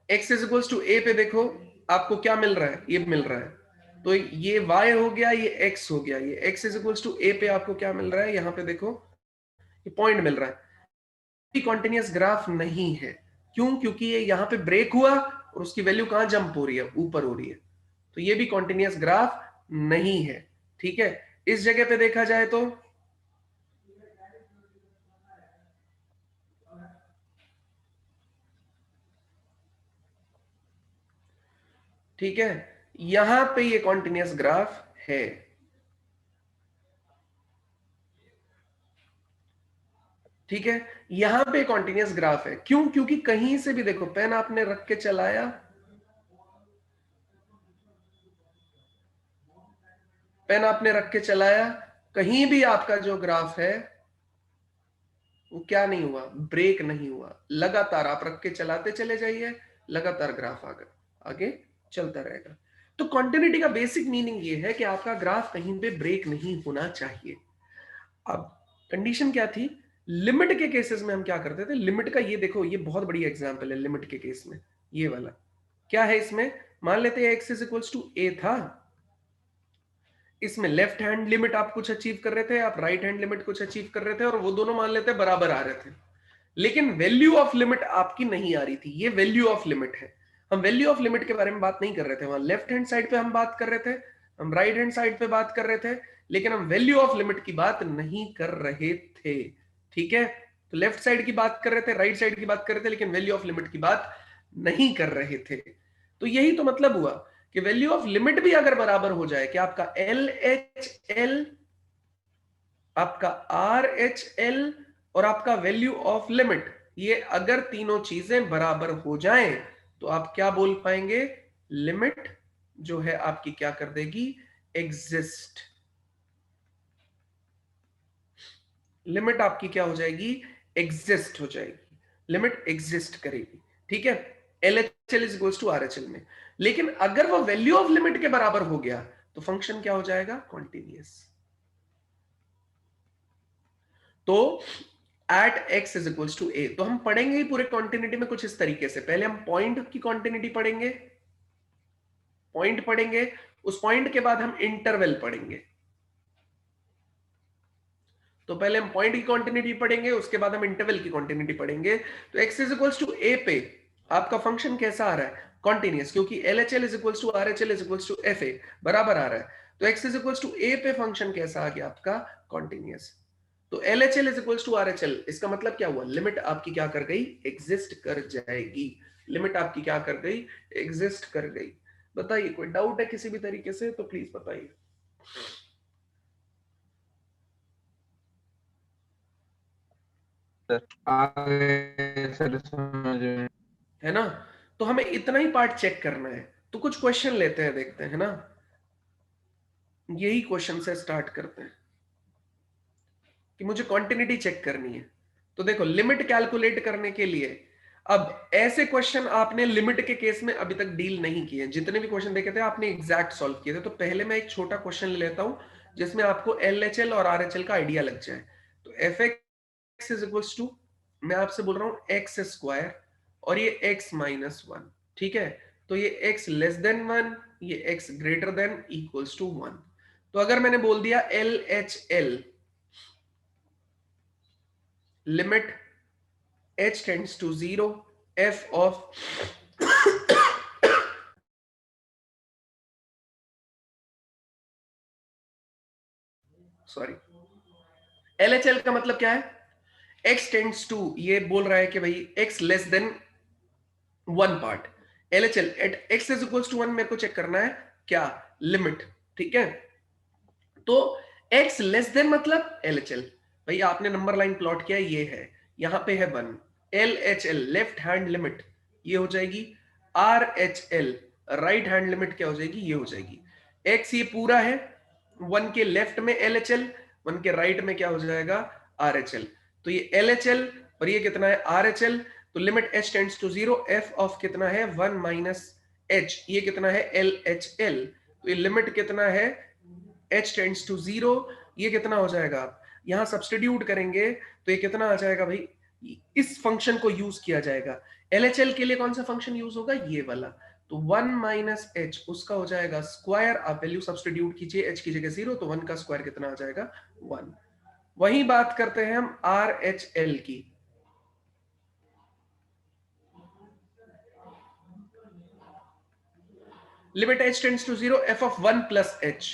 x is equals to a पे देखो आपको क्या मिल रहा है, ये मिल रहा है। तो ये y हो गया, ये x हो गया, ये x is equals to a पे आपको क्या मिल रहा है, यहां पे देखो ये पॉइंट मिल रहा है। कॉन्टिन्यूअस ग्राफ नहीं है। क्यों? क्योंकि ये यहाँ पे ब्रेक हुआ और उसकी वैल्यू कहां जंप हो रही है? ऊपर हो रही है। तो ये भी कॉन्टिन्यूअस ग्राफ नहीं है। ठीक है, इस जगह पे देखा जाए तो ठीक है, यहां पे ये कॉन्टिन्यूअस ग्राफ है। ठीक है, यहां पे कॉन्टिन्यूअस ग्राफ है। क्यों? क्योंकि कहीं से भी देखो, पेन आपने रख के चलाया, पेन आपने रख के चलाया, कहीं भी आपका जो ग्राफ है वो क्या नहीं हुआ? ब्रेक नहीं हुआ। लगातार आप रख के चलाते चले जाइए, लगातार ग्राफ आगे आगे चलता रहेगा। तो कॉन्टिन्यूटी का बेसिक मीनिंग ये है कि आपका ग्राफ कहीं पे ब्रेक नहीं होना चाहिए। अब कंडीशन क्या थी? लिमिट के केसेस में हम क्या करते थे? लिमिट का ये देखो, ये बहुत बड़ी एग्जांपल है लिमिट के केस में। ये वाला क्या है? इसमें मान लेते हैं x is equals to a था। इसमें लेफ्ट हैंड लिमिट आप कुछ अचीव कर रहे थे, आप राइट हैंड लिमिट कुछ अचीव कर रहे थे, और वो दोनों मान लेते हैं बराबर आ रहे थे। लेकिन वैल्यू ऑफ लिमिट आपकी नहीं आ रही थी। ये वैल्यू ऑफ लिमिट है। हम वैल्यू ऑफ लिमिट के बारे में बात नहीं कर रहे थे। वहां लेफ्ट हैंड साइड पे हम बात कर रहे थे, हम राइट हैंड साइड पे बात कर रहे थे, लेकिन हम वैल्यू ऑफ लिमिट की बात नहीं कर रहे थे। ठीक है, तो लेफ्ट साइड की बात कर रहे थे, राइट साइड की बात कर रहे थे, लेकिन वैल्यू ऑफ लिमिट की बात नहीं कर रहे थे। तो यही तो मतलब हुआ कि वैल्यू ऑफ लिमिट भी अगर बराबर हो जाए कि आपका एल एच एल, आपका आर एच एल और आपका वैल्यू ऑफ लिमिट, ये अगर तीनों चीजें बराबर हो जाएं तो आप क्या बोल पाएंगे? लिमिट जो है आपकी क्या कर देगी? एग्जिस्ट। लिमिट आपकी क्या हो जाएगी? एग्जिस्ट हो जाएगी। लिमिट एग्जिस्ट करेगी। ठीक है, L H L is equals to R H L में। लेकिन अगर वो वैल्यू ऑफ लिमिट के बराबर हो गया तो फंक्शन क्या हो जाएगा? कॉन्टिन्यूअस। तो at x is equals to a, तो हम पढ़ेंगे ही पूरे कॉन्टिन्यूटी में कुछ इस तरीके से। पहले हम पॉइंट की कॉन्टिन्यूटी पढ़ेंगे, पॉइंट पढ़ेंगे, उस पॉइंट के बाद हम इंटरवल पढ़ेंगे। तो पहले हम पॉइंट की कॉन्टिन्यूटी पढ़ेंगे, उसके बाद हम इंटरवल की कॉन्टिन्यूटी पढ़ेंगे। तो x is equals to a पे आपका फंक्शन कैसा आ रहा है? कॉन्टिन्यूअस, क्योंकि L H L is equals to R H L is equals to f a, बराबर आ रहा है। तो x is equals to a पे फंक्शन कैसा आ गया आपका? कॉन्टिन्यूअस। तो L H L is equals to R H L, इसका मतलब क्या हुआ? लिमिट आपकी क्या कर गई? एग्जिस्ट कर जाएगी। लिमिट आपकी क्या कर गई? एग्जिस्ट कर गई। बताइए, कोई डाउट है किसी भी तरीके से तो प्लीज बताइए। आगे सर समझ में। है ना? तो हमें इतना ही पार्ट चेक करना है। तो कुछ क्वेश्चन लेते हैं, देखते हैं ना। यही क्वेश्चन से स्टार्ट करते हैं कि मुझे कॉन्टिन्यूटी चेक करनी है। तो देखो, लिमिट कैलकुलेट करने के लिए अब ऐसे क्वेश्चन आपने लिमिट के केस में अभी तक डील नहीं किए। जितने भी क्वेश्चन देखे थे आपने एग्जैक्ट सॉल्व किए थे। तो पहले मैं एक छोटा क्वेश्चन ले लेता हूं जिसमें आपको एल एच एल और आर एच एल का आइडिया लग जाए। तो f x is equals to, मैं आपसे बोल रहा हूं एक्स स्क्वायर और ये एक्स माइनस वन। ठीक है, तो ये एक्स लेस देन वन, ये x greater than equals to one. तो अगर मैंने बोल दिया L H L, limit h tends to 0 f of sorry, LHL का मतलब क्या है? x टेंड्स टू, ये बोल रहा है कि भाई x less than one part. LHL at x is equals to one मेरे को चेक करना है क्या? लिमिट। ठीक है, तो x लेस देन मतलब LHL। भाई आपने नंबर लाइन प्लॉट किया, ये है, यहां पे है one. LHL left hand limit ये हो जाएगी, RHL राइट हैंड लिमिट क्या हो जाएगी? ये हो जाएगी। x ये पूरा है, वन के लेफ्ट में LHL, वन के राइट में क्या हो जाएगा? RHL। तो ये LHL और ये कितना है? RHL। तो limit h tends to 0 f of कितना है? 1 माइनस h, ये कितना है? LHL। तो ये लिमिट कितना है? h टेंड्स टू 0, ये कितना हो जाएगा? आप यहां सब्स्टिट्यूट करेंगे तो ये कितना आ जाएगा भाई? इस फंक्शन को यूज किया जाएगा। LHL के लिए कौन सा फंक्शन यूज होगा? ये वाला। तो 1 माइनस एच, उसका हो जाएगा स्क्वायर। आप वैल्यू सब्स्टिट्यूट कीजिए, h की जगह 0, तो 1 का स्क्वायर कितना आ जाएगा? 1। वही बात करते हैं हम RHL की। Limit h tends to 0 f of 1 plus h।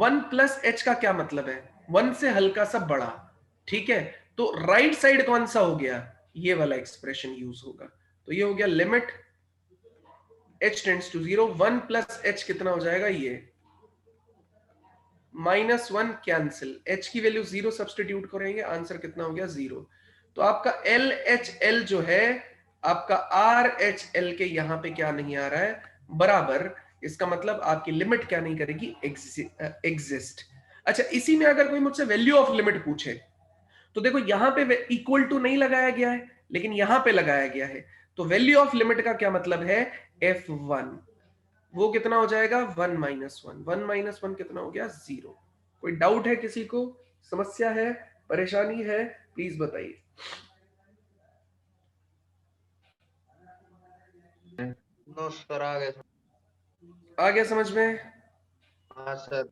1 plus h का क्या मतलब है? 1 से हल्का सा बड़ा, ठीक है। तो राइट साइड कौन सा हो गया? ये वाला एक्सप्रेशन यूज होगा। तो ये हो गया limit h tends to 0, 1 plus h कितना हो जाएगा? ये -1 कैंसिल, h की वैल्यू 0 सब्सटीट्यूट करेंगे, आंसर कितना हो गया? 0। तो आपका एल एच एल जो है आपका आर एच एल के यहां पे क्या नहीं आ रहा है? बराबर। इसका मतलब आपकी लिमिट क्या नहीं करेगी? एग्जिस्ट। अच्छा, इसी में अगर कोई मुझसे वैल्यू ऑफ लिमिट पूछे तो देखो यहां पे इक्वल टू नहीं लगाया गया है, लेकिन यहां पे लगाया गया है। तो वैल्यू ऑफ लिमिट का क्या मतलब है? f1। वो कितना हो जाएगा? 1 माइनस 1। 1 माइनस 1 कितना हो गया? 0। कोई डाउट है किसी को? समस्या है, परेशानी है? प्लीज बताइए। नो सर, आ गए। आ गया समझ में? हाँ सर।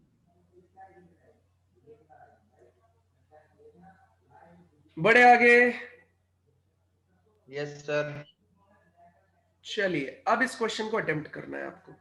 बड़े आगे। Yes sir. चलिए अब इस क्वेश्चन को अटेम्प्ट करना है आपको।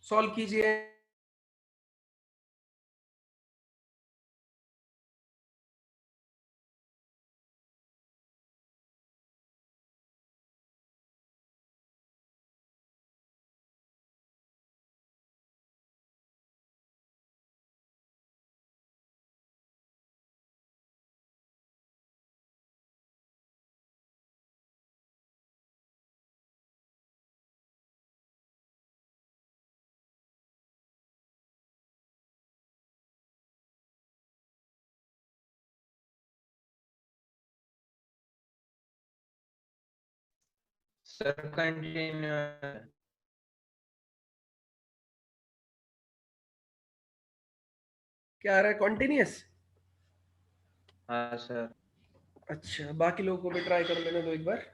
सॉल्व कीजिए। Sir continue. क्या आ रहा है? कॉन्टिन्यूस? हाँ सर। अच्छा, बाकी लोगों को भी ट्राई कर लेने दो एक बार।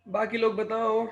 बाकी लोग बताओ।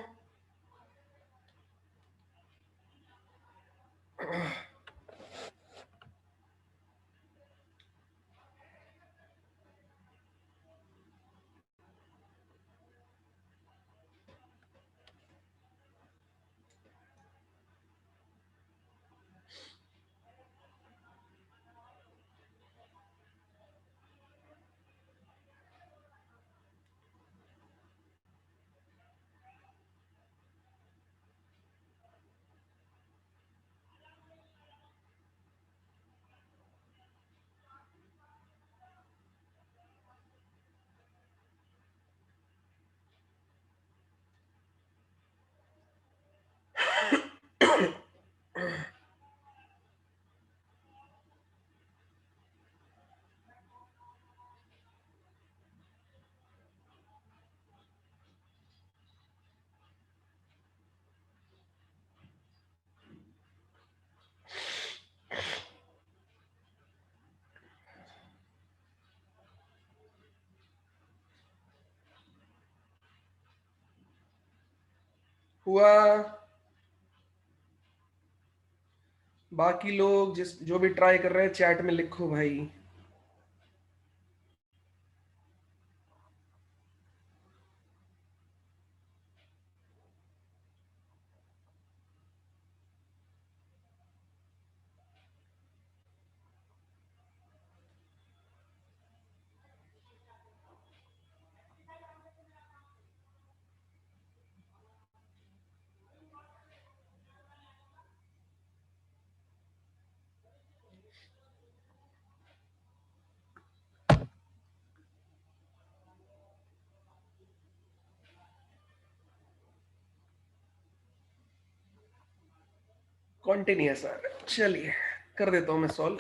हुआ? बाकी लोग जो भी ट्राई कर रहे हैं चैट में लिखो भाई। कॉन्टिन्यूस आ रहा है, चलिए कर देता हूं मैं सॉल्व।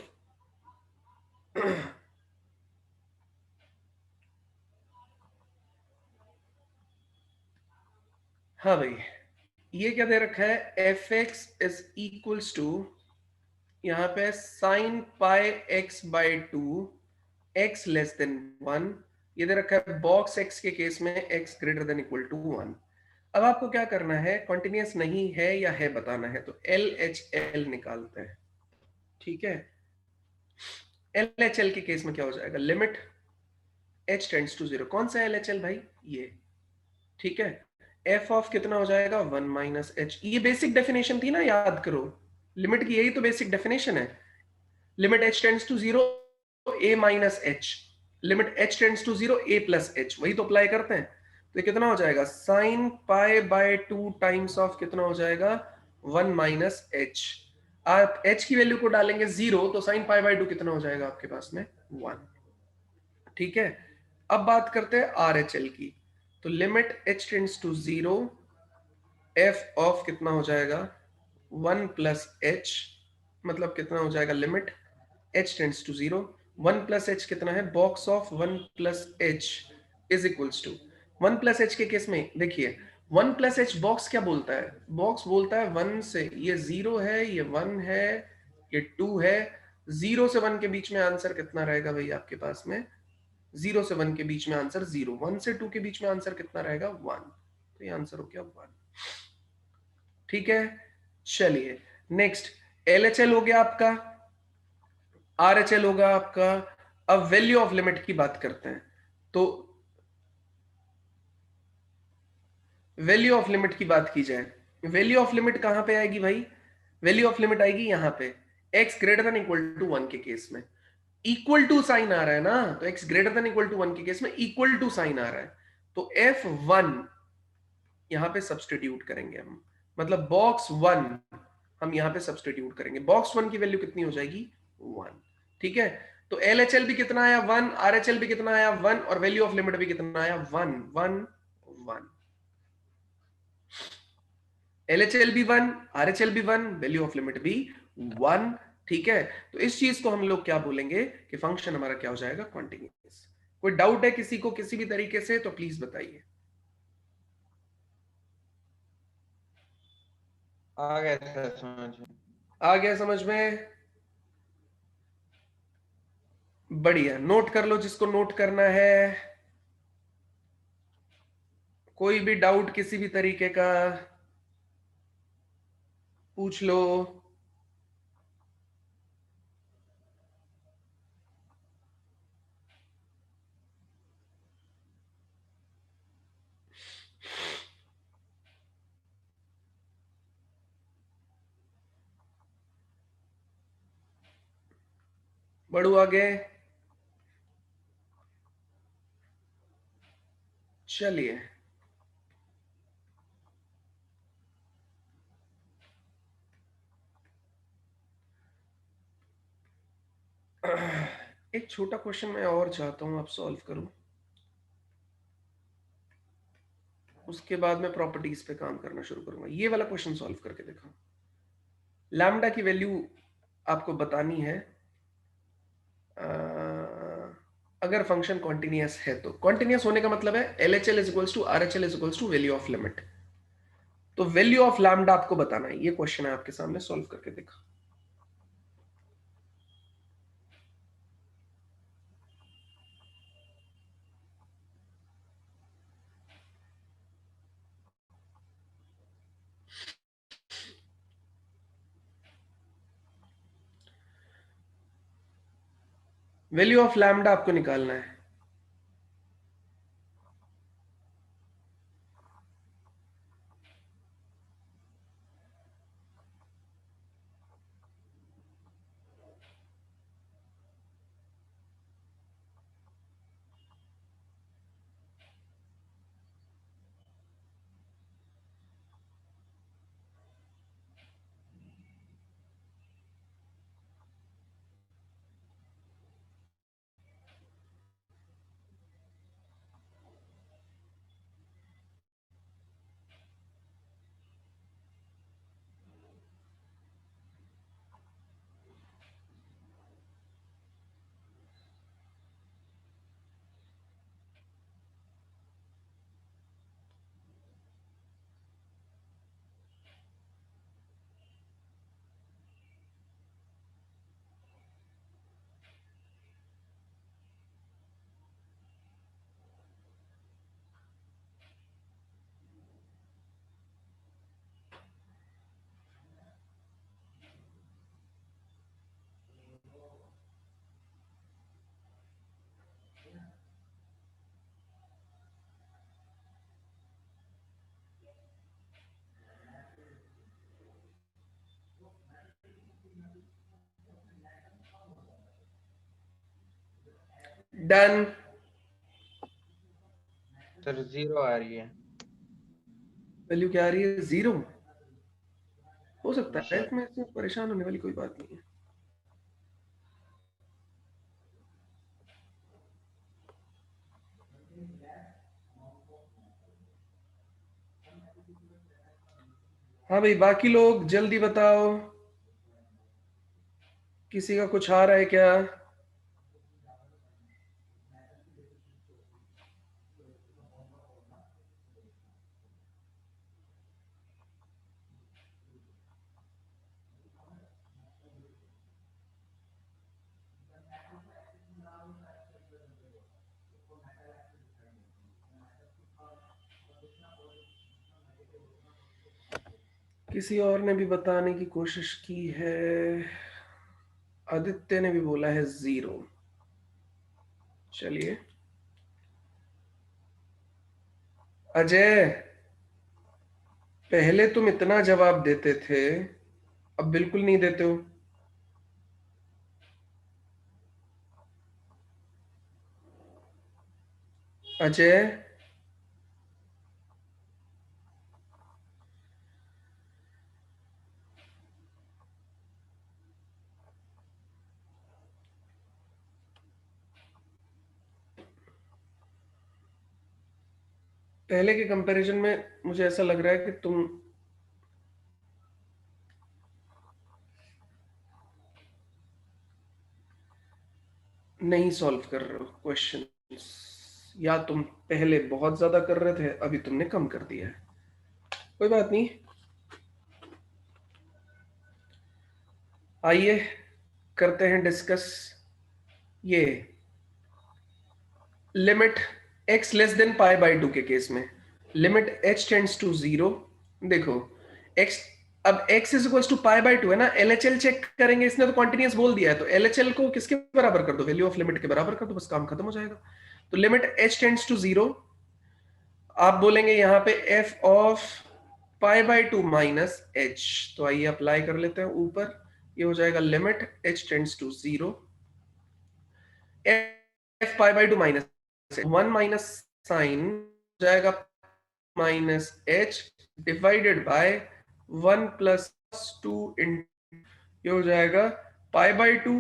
हाँ भाई, ये क्या दे रखा है, f x is equals to, यहाँ पे sine pi x by two x less than one. ये दे रखा है बॉक्स एक्स के केस में x greater than equal to one. अब आपको क्या करना है, कॉन्टिन्यूस नहीं है या है बताना है, तो एल एच एल निकालते हैं। ठीक है, एल एच एल के केस में क्या हो जाएगा, limit h tends to zero. कौन सा एल एच एल भाई, ये। ठीक है, एफ ऑफ कितना हो जाएगा, वन माइनस एच। ये बेसिक डेफिनेशन थी ना, याद करो। लिमिट की यही तो बेसिक डेफिनेशन है। Limit h tends to zero a minus h, limit h tends to zero a plus h, वही तो अप्लाई करते हैं। तो कितना हो जाएगा, sine pi by two times of कितना हो जाएगा, वन माइनस एच। आप एच की वैल्यू को डालेंगे जीरो, तो साइन पाई बाय टू कितना हो जाएगा आपके पास में, वन। ठीक है, अब बात करते हैं आर एच एल की। तो limit h tends to zero, f of कितना हो जाएगा, वन प्लस एच, मतलब कितना हो जाएगा, limit h tends to zero, one plus h कितना है, box of one plus h is equals to, one plus h के केस में देखिए, वन प्लस एच बॉक्स क्या बोलता है, बॉक्स बोलता है वन से, ये जीरो है, ये वन है, ये टू है। जीरो से वन के बीच में आंसर कितना रहेगा भाई आपके पास में, जीरो से वन के बीच में आंसर जीरो, वन से टू के बीच में आंसर कितना रहेगा, वन। तो ये आंसर हो गया वन। ठीक है, चलिए नेक्स्ट, एल एच एल हो गया आपका, आर एच एल होगा आपका। अब वैल्यू ऑफ लिमिट की बात करते हैं। तो वैल्यू ऑफ लिमिट की बात की जाए, वैल्यू ऑफ लिमिट कहां पे आएगी भाई, वैल्यू ऑफ लिमिट आएगी यहां पे, x greater than equal to one के केस में। इक्वल टू साइन आ रहा है ना, तो x greater than equal to one के केस में इक्वल टू साइन आ रहा है, तो एफ वन यहां पे सब्सटीट्यूट करेंगे हम, मतलब बॉक्स वन हम यहां पे सब्सटीट्यूट करेंगे। बॉक्स वन की वैल्यू कितनी हो जाएगी, वन। ठीक है, तो एल एच एल भी कितना आया, वन, आर एच एल भी कितना आया, वन, और वैल्यू ऑफ लिमिट भी कितना आया, one one one. L H L भी वन, आर एच एल भी वन, वैल्यू ऑफ लिमिट भी वन। ठीक है, तो इस चीज को हम लोग क्या बोलेंगे कि फंक्शन हमारा क्या हो जाएगा, कॉन्टिन्यूअस। कोई डाउट है किसी को किसी भी तरीके से, तो प्लीज बताइए। आ गया सर समझ में। आ गया समझ में, बढ़िया। नोट कर लो जिसको नोट करना है, कोई भी डाउट किसी भी तरीके का पूछ लो। बढ़ू आगे, चलिए। एक छोटा क्वेश्चन मैं और चाहता हूं आप सॉल्व करो, उसके बाद मैं प्रॉपर्टीज पे काम करना शुरू करूंगा। ये वाला क्वेश्चन सॉल्व करके देखो। लैम्डा की वैल्यू आपको बतानी है, अगर फंक्शन कॉन्टिन्यूअस है तो। कॉन्टिन्यूअस होने का मतलब है L H L is equals to R H L is equals to value of limit. तो वैल्यू ऑफ लैम्डा आपको बताना है, ये क्वेश्चन है आपके सामने, सॉल्व करके देखो। वैल्यू ऑफ लैम्डा आपको निकालना है। डन। सर 0 आ रही है। वैल्यू क्या आ रही है? 0। हो सकता हाँ है, सर। इसमें परेशान होने वाली कोई बात नहीं है। हाँ भाई, बाकी लोग जल्दी बताओ, किसी का कुछ आ रहा है क्या? किसी और ने भी बताने की कोशिश की है। आदित्य ने भी बोला है 0। चलिए। अजय, पहले तुम इतना जवाब देते थे, अब बिल्कुल नहीं देते हो। अजय, पहले के कंपैरिजन में मुझे ऐसा लग रहा है कि तुम नहीं सॉल्व कर रहे हो क्वेश्चन, या तुम पहले बहुत ज्यादा कर रहे थे, अभी तुमने कम कर दिया है। कोई बात नहीं, आइए करते हैं डिस्कस। ये limit x less than pi by 2 के केस में, लिमिट h टेंड्स टू 0। देखो x, अब x is equal to pi by 2 है ना, LHL चेक करेंगे, इसने तो कॉन्टिन्यूस बोल दिया है, तो LHL को किसके बराबर कर दो? वैल्यू ऑफ लिमिट के बराबर कर दो, बस काम खत्म हो जाएगा। तो लिमिट h टेंड्स टू 0, आप बोलेंगे यहाँ पे f of pi by 2 minus h। तो आइए अप्लाई कर लेते हैं ऊपर, ये हो जाएगा limit h tends to 0, f pi by 2 minus 1 minus sine हो जाएगा minus h divided by 1 plus 2 इन, ये हो जाएगा पाई बाई 2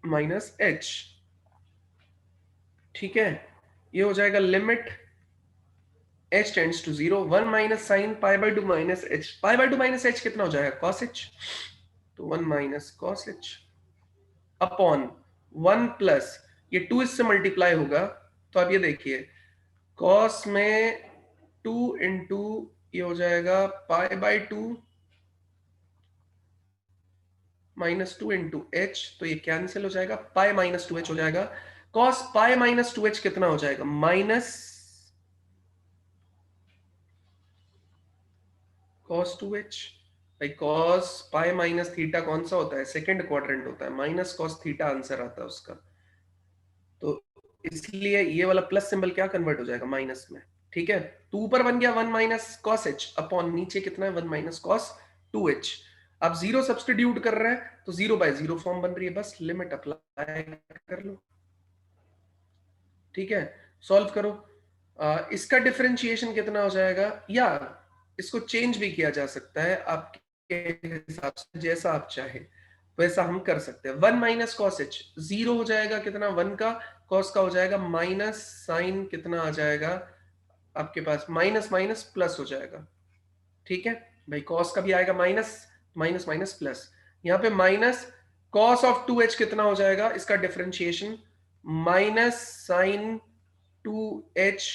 माइनस h। ठीक है, ये हो जाएगा limit h tends to 0, 1 minus sine pi by 2 minus h, pi by 2 minus h कितना हो जाएगा? cos h। तो 1 minus cos h upon 1 plus, ये 2 इससे मल्टीप्लाई होगा, तो आप ये देखिए cos में 2 इंटू, ये हो जाएगा पाई बाई 2 माइनस 2 इंटू एच, तो ये कैंसिल हो जाएगा, पाई माइनस 2h हो जाएगा। cos पाई माइनस 2h कितना हो जाएगा? Minus cos 2h। भाई cos पाई माइनस थीटा कौन सा होता है? सेकंड क्वाड्रेंट होता है, माइनस cos थीटा आंसर आता है उसका। तो इसलिए ये वाला प्लस सिंबल क्या कन्वर्ट हो जाएगा माइनस में, ठीक है। तो ऊपर बन गया 1 माइनस कॉस एच अपॉन नीचे कितना है 1 माइनस कॉस 2h। अब जीरो सब्सटीट्यूट कर रहे हैं तो 0/0 फॉर्म बन रही है, बस लिमिट अप्लाई कर लो, ठीक है। सॉल्व करो। इसका डिफरेंशिएशन कितना हो जाएगा, या इसको चेंज भी किया जा सकता है आपके हिसाब से, जैसा आप चाहे वैसा हम कर सकते हैं। 1 माइनस कॉस एच 0 हो जाएगा कितना 1 का, कॉस का हो जाएगा माइनस, साइन कितना आ जाएगा आपके पास माइनस माइनस प्लस हो जाएगा, ठीक है भाई। कॉस का भी आएगा माइनस, माइनस माइनस प्लस, यहाँ पे माइनस कॉस ऑफ 2h कितना हो जाएगा इसका differentiation minus sine 2h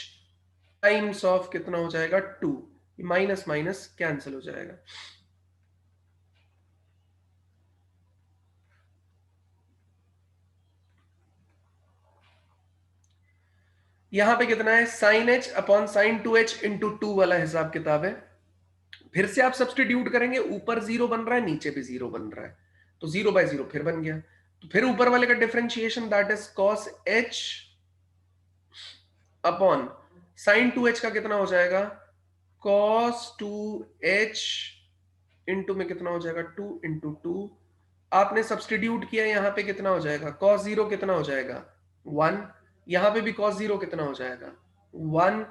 times of कितना हो जाएगा 2, माइनस माइनस कैंसिल हो जाएगा। यहां पे कितना है sine h upon sine 2h into 2 वाला हिसाब किताब है। फिर से आप सब्सटीट्यूट करेंगे, ऊपर 0 बन रहा है नीचे भी 0 बन रहा है, तो 0/0 फिर बन गया। तो फिर ऊपर वाले का differentiation that is cos h upon sine 2h का कितना हो जाएगा cos 2h इंटू में कितना हो जाएगा 2 इंटू 2। आपने सब्सटीट्यूट किया, यहां पे कितना हो जाएगा cos 0 कितना हो जाएगा 1, यहां पे भी cos 0 कितना हो जाएगा 1,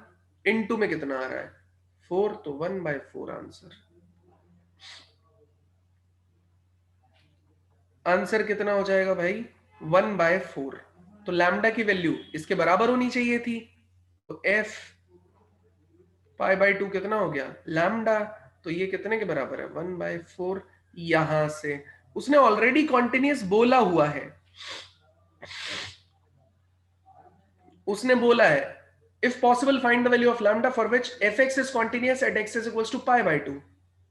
इंटू में कितना आ रहा है 4, तो 1/4 आंसर। आंसर कितना हो जाएगा भाई 1/4। तो लैम्डा की वैल्यू इसके बराबर होनी चाहिए थी, तो f π/2 कितना हो गया लैम्डा, तो ये कितने के बराबर है 1/4। यहां से उसने ऑलरेडी कॉन्टिन्यूस बोला हुआ है, उसने बोला है if possible find the value of lambda for which fx is continuous at x is equals to π/2,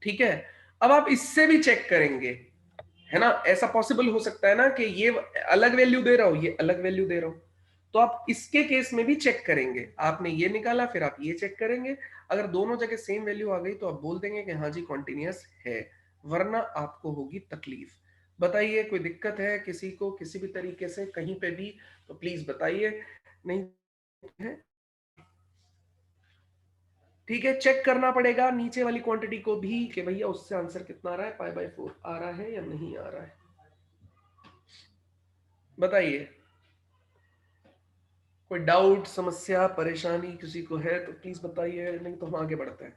ठीक है। अब आप इससे भी चेक करेंगे, है ना, ऐसा पॉसिबल हो सकता है ना कि ये अलग वैल्यू दे रहा हो ये अलग वैल्यू दे रहा हो, तो आप इसके केस में भी चेक करेंगे। आपने ये निकाला फिर आप ये चेक करेंगे, अगर दोनों जगह सेम वैल्यू आ गई तो आप बोल देंगे कि हाँ जी कॉन्टिन्यूस है, वरना आपको होगी तकलीफ। बताइए कोई दिक्कत है किसी को किसी भी तरीके से कहीं पे भी, तो प्लीज बताइए। नहीं है ठीक है, चेक करना पड़ेगा नीचे वाली क्वांटिटी को भी कि भैया उससे आंसर कितना आ रहा है π/4 आ रहा है या नहीं आ रहा है, बताइए। कोई डाउट समस्या परेशानी किसी को है तो प्लीज बताइए, नहीं तो हम आगे बढ़ते हैं।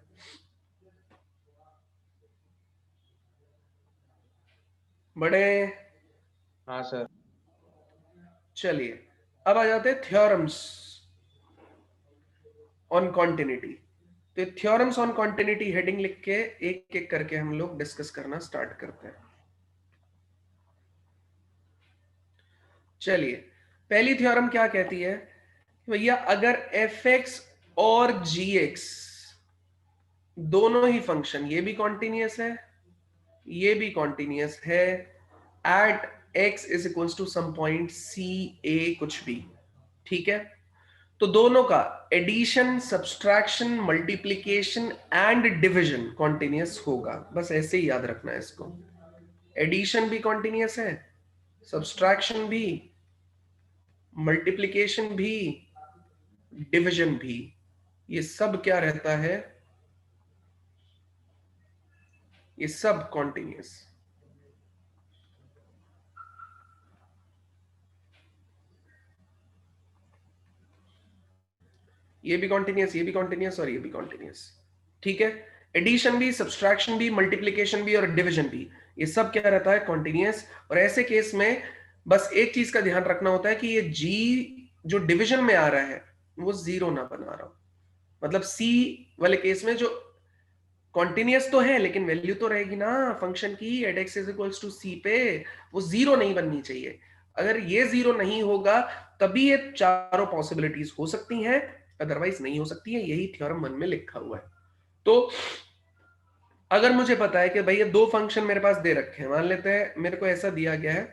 बड़े हाँ सर। चलिए अब आ जाते हैं थ्योरम्स ऑन कॉन्टिन्यूटी। तो थ्योरम्स ऑन कॉन्टिन्यूटी हेडिंग लिख के एक एक करके हम लोग डिस्कस करना स्टार्ट करते हैं। चलिए पहली थ्योरम क्या कहती है, भैया अगर fx और gx दोनों ही फंक्शन, ये भी कॉन्टिन्यूस है ये भी कॉन्टिन्यूस है at x is equals to some point c a कुछ भी, ठीक है। तो दोनों का addition subtraction multiplication and division continuous होगा, बस ऐसे ही याद रखना है इसको। एडिशन भी कॉन्टिन्यूस है, सब्सट्रैक्शन भी, मल्टीप्लीकेशन भी, डिवीजन भी, ये सब क्या रहता है, ये सब कॉन्टिन्यूस। ये भी कॉन्टिन्यूस ये भी कॉन्टिन्यूस और ये भी कॉन्टिन्यूस, ठीक है। एडिशन भी सब्सट्रैक्शन भी मल्टीप्लीकेशन भी और डिवीजन भी, ये सब क्या रहता है कॉन्टिन्यूस। और ऐसे केस में बस एक चीज का ध्यान रखना होता है कि ये जी जो डिवीजन में आ रहा है वो जीरो ना बना रहा हो, मतलब सी वाले केस में जो कॉन्टिन्यूस तो है लेकिन वैल्यू तो रहेगी ना फंक्शन की at x is equals to c पे, वो जीरो नहीं बननी चाहिए। अगर ये जीरो नहीं होगा तभी ये चारों पॉसिबिलिटीज हो सकती हैं, अदरवाइज नहीं हो सकती है, यही थ्योरम 1 में लिखा हुआ है। तो अगर मुझे पता है कि भैया दो फंक्शन मेरे पास दे रखे हैं, मान लेते हैं मेरे को ऐसा दिया गया है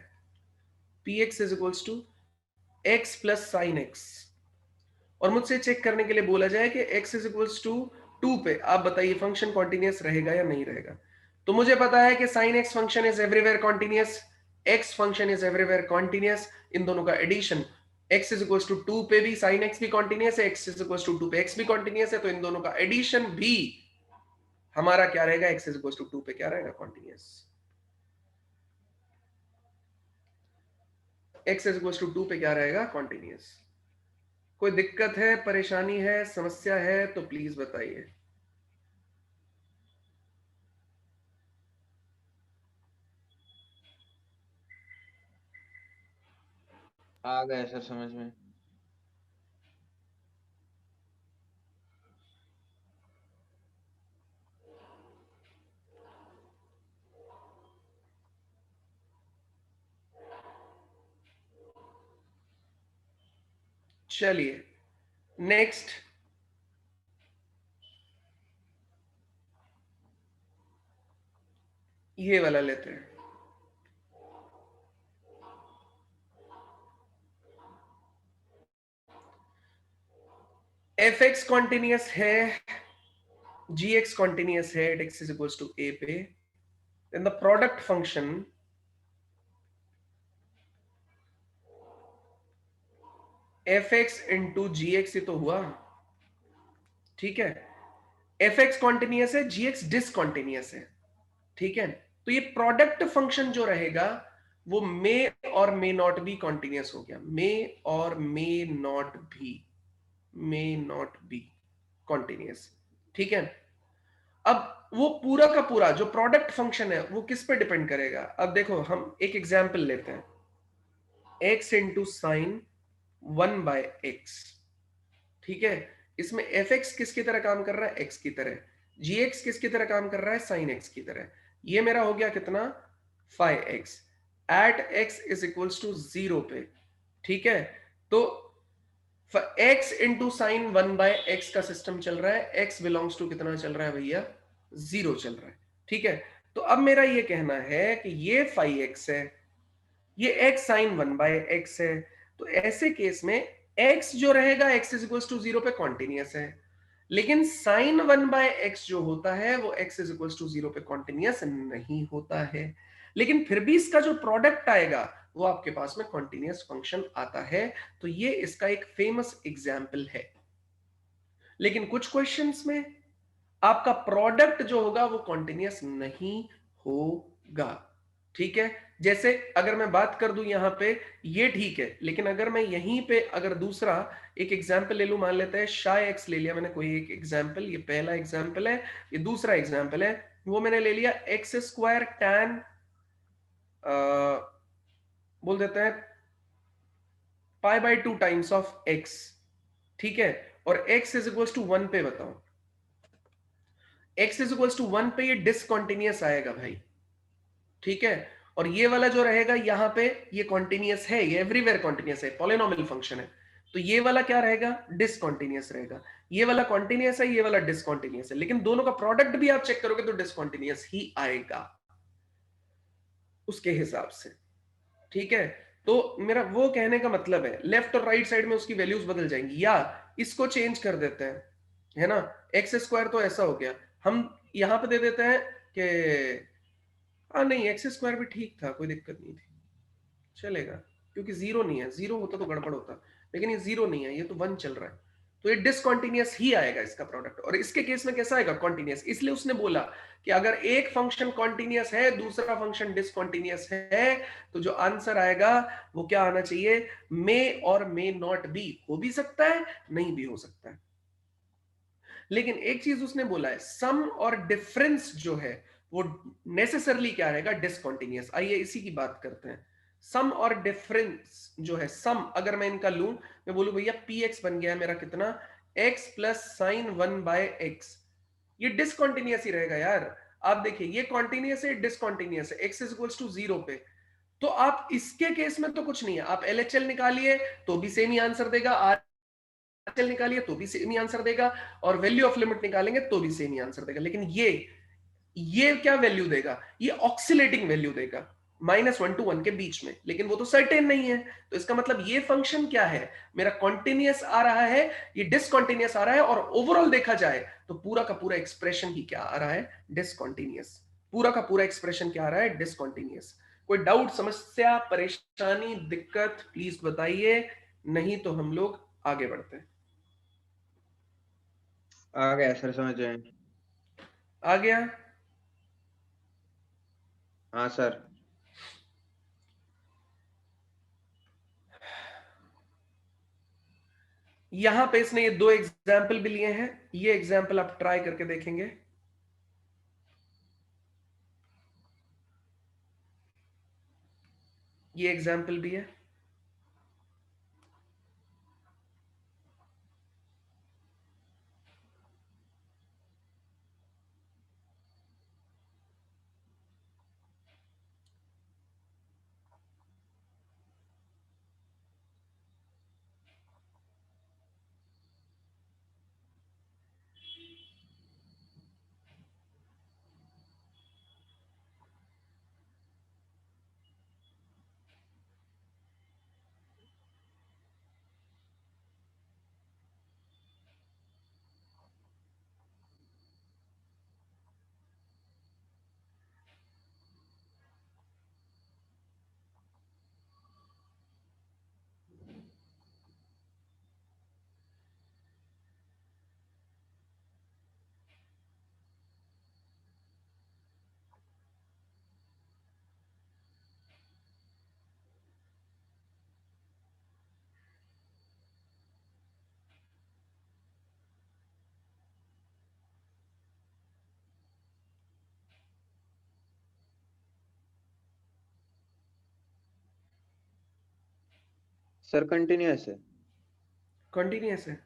P x is equals to x plus sine x, और मुझसे चेक करने के लिए बोला जाए कि x इज इक्वल्स टू 2 पे आप बताइए फंक्शन कॉन्टिन्यूस रहेगा या नहीं रहेगा। तो मुझे पता है कि sine x function is everywhere continuous, x function is everywhere continuous, इन दोनों का addition x is equal to 2 पे भी sin x भी कॉन्टिन्यूस है, x इज इक्वल टू 2 पे x भी कॉन्टिन्यूस है, तो इन दोनों का एडिशन भी हमारा क्या रहेगा, x इज इक्वल टू 2 पे क्या रहेगा, continuous. x is equal to 2 पे क्या रहेगा, कॉन्टिन्यूस। कोई दिक्कत है, परेशानी है, समस्या है तो प्लीज बताइए। आ गया सर समझ में। चलिए नेक्स्ट, ये वाला लेते हैं। एफ एक्स कॉन्टिन्यूस है, जी एक्स कॉन्टिन्यूस है at x is equal to a पे, then the product function f x into g x, ये तो हुआ, ठीक है। एफ एक्स कॉन्टिन्यूस है, जी एक्स डिसकॉन्टिन्यूस है, ठीक है। तो ये प्रोडक्ट फंक्शन जो रहेगा वो मे और मे नॉट बी कॉन्टिन्यूस हो गया, मे और मे नॉट भी, मे नॉट बी कॉन्टिन्यूस, ठीक है। अब वो पूरा का पूरा जो प्रोडक्ट फंक्शन है वो किस पे डिपेंड करेगा, अब देखो हम एक एग्जांपल लेते हैं, x इंटू साइन 1/x, ठीक है। इसमें एफ एक्स किसकी तरह काम कर रहा है, x की तरह, जी एक्स किसकी तरह काम कर रहा है, साइन x की तरह। ये मेरा हो गया कितना, 5x at x is equals to 0 पे, ठीक है। तो x इंटू साइन 1/x का सिस्टम चल रहा है, x बिलोंग्स टू कितना चल रहा है भैया, 0 चल रहा है, ठीक है। तो अब मेरा ये कहना है कि ये 5x है, ये x साइन 1/x है, तो ऐसे केस में x जो रहेगा x इज इक्वल टू 0 पे कॉन्टिन्यूस है, लेकिन साइन 1/x जो होता है वो x इज इक्वल टू 0 पे कॉन्टिन्यूस नहीं होता है, लेकिन फिर भी इसका जो प्रोडक्ट आएगा वो आपके पास में कॉन्टिन्यूस फंक्शन आता है। तो ये इसका एक फेमस एग्जाम्पल है। लेकिन कुछ क्वेश्चंस में आपका प्रोडक्ट जो होगा वो कॉन्टिन्यूस नहीं होगा, ठीक है। जैसे अगर मैं बात कर दूं यहां पे, ये ठीक है, लेकिन अगर मैं यहीं पे अगर दूसरा एक एग्जांपल ले लूं, मान लेते हैं शाय एक्स ले लिया मैंने, कोई एक एग्जांपल, ये पहला एग्जांपल है, ये दूसरा एग्जांपल है, वो मैंने ले लिया एक्स स्क्वायर टैन, बोल देते हैं π/2 टाइम्स ऑफ एक्स, ठीक है। और x इज इक्वल टू 1 पे बताओ, x इज इक्वल टू 1 पे ये डिसकंटिन्यूअस आएगा भाई, ठीक है। और ये वाला जो रहेगा यहां पे ये कॉन्टिन्यूअस है, ये एवरीवेयर कॉन्टिन्यूअस है, पॉलिनोमियल फंक्शन है, तो ये वाला क्या रहेगा, डिसकंटिन्यूअस रहेगा। ये वाला कॉन्टिन्यूअस है, ये वाला डिसकंटिन्यूअस है, लेकिन दोनों का प्रोडक्ट भी आप चेक करोगे तो डिसकंटिन्यूअस ही आएगा उसके हिसाब से, ठीक है। तो मेरा वो कहने का मतलब है लेफ्ट और राइट साइड में उसकी वैल्यूज बदल जाएंगी, या इसको चेंज कर देते हैं, है ना। एक्स स्क्वायर तो ऐसा हो गया, हम यहां पे दे देते हैं कि हाँ नहीं, एक्स स्क्वायर भी ठीक था, कोई दिक्कत नहीं थी, चलेगा, क्योंकि जीरो नहीं है, जीरो होता तो गड़बड़ होता, लेकिन ये जीरो नहीं है, ये तो 1 चल रहा है, तो ये डिसकंटिन्यूअस ही आएगा इसका प्रोडक्ट। और इसके केस में कैसा आएगा, कॉन्टिन्यूअस, इसलिए उसने बोला कि अगर एक फंक्शन कॉन्टिन्यूअस है दूसरा फंक्शन डिसकंटिन्यूअस है, तो जो आंसर आएगा वो क्या आना चाहिए, मे और मे नॉट बी, हो भी सकता है नहीं भी हो सकता है। लेकिन एक चीज उसने बोला है, सम और डिफरेंस जो है वो नेसेसरली क्या रहेगा, डिसकंटिन्यूअस। आइए इसी की बात करते हैं। सम और डिफरेंस जो है, सम अगर मैं इनका लूं, मैं बोलूं भैया पी एक्स बन गया मेरा कितना, एक्स प्लस साइन 1/x, ये डिसकंटिन्यूअस ही रहेगा यार। आप देखिए ये कॉन्टिन्यूअस है, डिसकंटिन्यूअस है, एक्स इज इक्वल्स टू 0 पे, तो आप इसके केस में तो कुछ नहीं है, आप एलएचएल निकालिए तो भी सेम ही आंसर देगा, आरएचएल निकालिए तो भी सेम ही आंसर देगा, और वैल्यू ऑफ लिमिट निकालेंगे तो भी सेम ही आंसर देगा। लेकिन ये क्या वैल्यू देगा, ये ऑक्सीलेटिंग वैल्यू देगा, -1 to 1 के बीच में, लेकिन वो तो सर्टेन नहीं है। तो इसका मतलब ये फंक्शन क्या है, मेरा कॉन्टिन्यूअस आ रहा है, ये डिसकंटिन्यूअस आ रहा है, और ओवरऑल देखा जाए तो पूरा का पूरा एक्सप्रेशन ही क्या आ रहा है, डिसकंटिन्यूअस। पूरा का पूरा एक्सप्रेशन क्या आ रहा है, डिसकंटिन्यूअस। कोई डाउट, समस्या, परेशानी, दिक्कत, प्लीज बताइए। नहीं तो हम लोग आगे बढ़ते हैं। आ गया सर, समझ गए। आ गया? हाँ सर। यहां पे इसने ये दो एग्जाम्पल भी लिए हैं, ये एग्जाम्पल आप ट्राई करके देखेंगे। ये एग्जाम्पल भी है। सर कंटिन्यूअस है। कंटिन्यूअस है।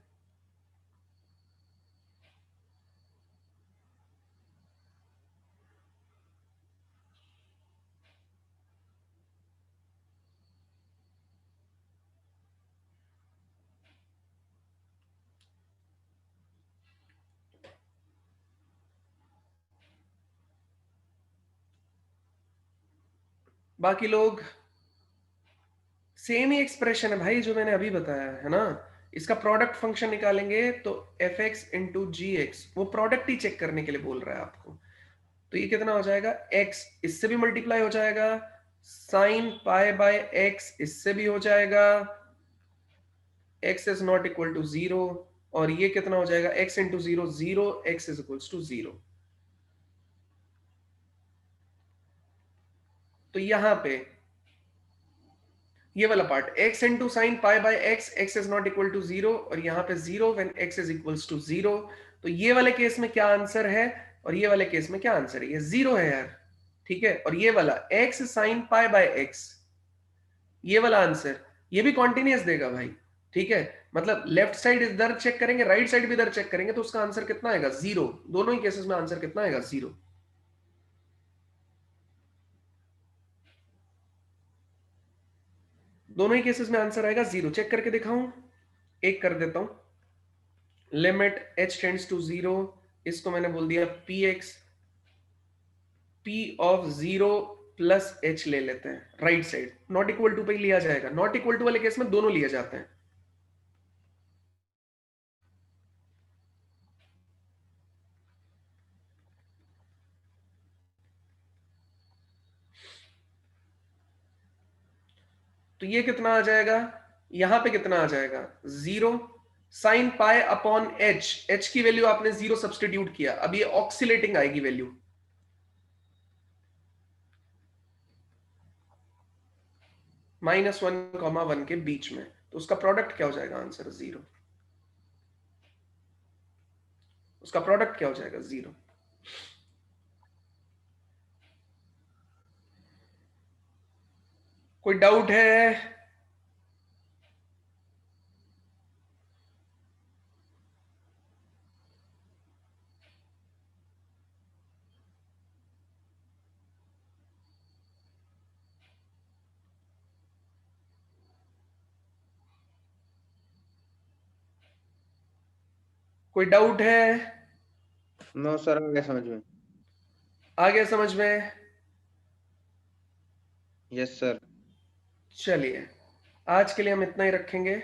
बाकी लोग, सेम ही एक्सप्रेशन है भाई जो मैंने अभी बताया है ना। इसका प्रोडक्ट फंक्शन निकालेंगे तो f x into g x, वो प्रोडक्ट ही चेक करने के लिए बोल रहा है आपको। तो ये कितना हो जाएगा, x इससे भी मल्टीप्लाई हो जाएगा, साइन पाई बाय x इससे भी हो जाएगा, x is not equal to 0, और ये कितना हो जाएगा, x into 0 0, x is equal to 0। तो यहां पे ये वाला part x into sine pi by x, x is not equal to 0, और यहां पे 0 when x is equal to 0। तो ये वाले केस में क्या आंसर है और ये वाले केस में क्या आंसर है, ये 0 है यार। ठीक है, और ये वाला x sign pi by x, ये वाला आंसर ये भी कॉन्टिन्यूअस देगा भाई। ठीक है, मतलब लेफ्ट साइड इधर चेक करेंगे, राइट साइड भी इधर चेक करेंगे, तो उसका आंसर कितना आएगा, 0। दोनों ही केसेस में आंसर कितना आएगा, 0। दोनों ही केसेस में आंसर आएगा 0। चेक करके दिखाऊं, एक कर देता हूं। लिमिट h टेंड्स टू 0, इसको मैंने बोल दिया P x, P of 0 plus h ले लेते हैं right side, not equal to पे लिया जाएगा। नॉट इक्वल टू वाले केस में दोनों लिए जाते हैं। तो ये कितना आ जाएगा, यहां पे कितना आ जाएगा, 0 sine pi upon H, H की वैल्यू आपने 0 सब्सटीट्यूट किया, अब ये ऑक्सीलेटिंग आएगी वैल्यू, -1, 1 के बीच में। तो उसका प्रोडक्ट क्या हो जाएगा, आंसर 0। उसका प्रोडक्ट क्या हो जाएगा, 0। कोई डाउट है? कोई डाउट है? नो सर, आ गया समझ में। आ गया समझ में? Yes sir. चलिए, आज के लिए हम इतना ही रखेंगे।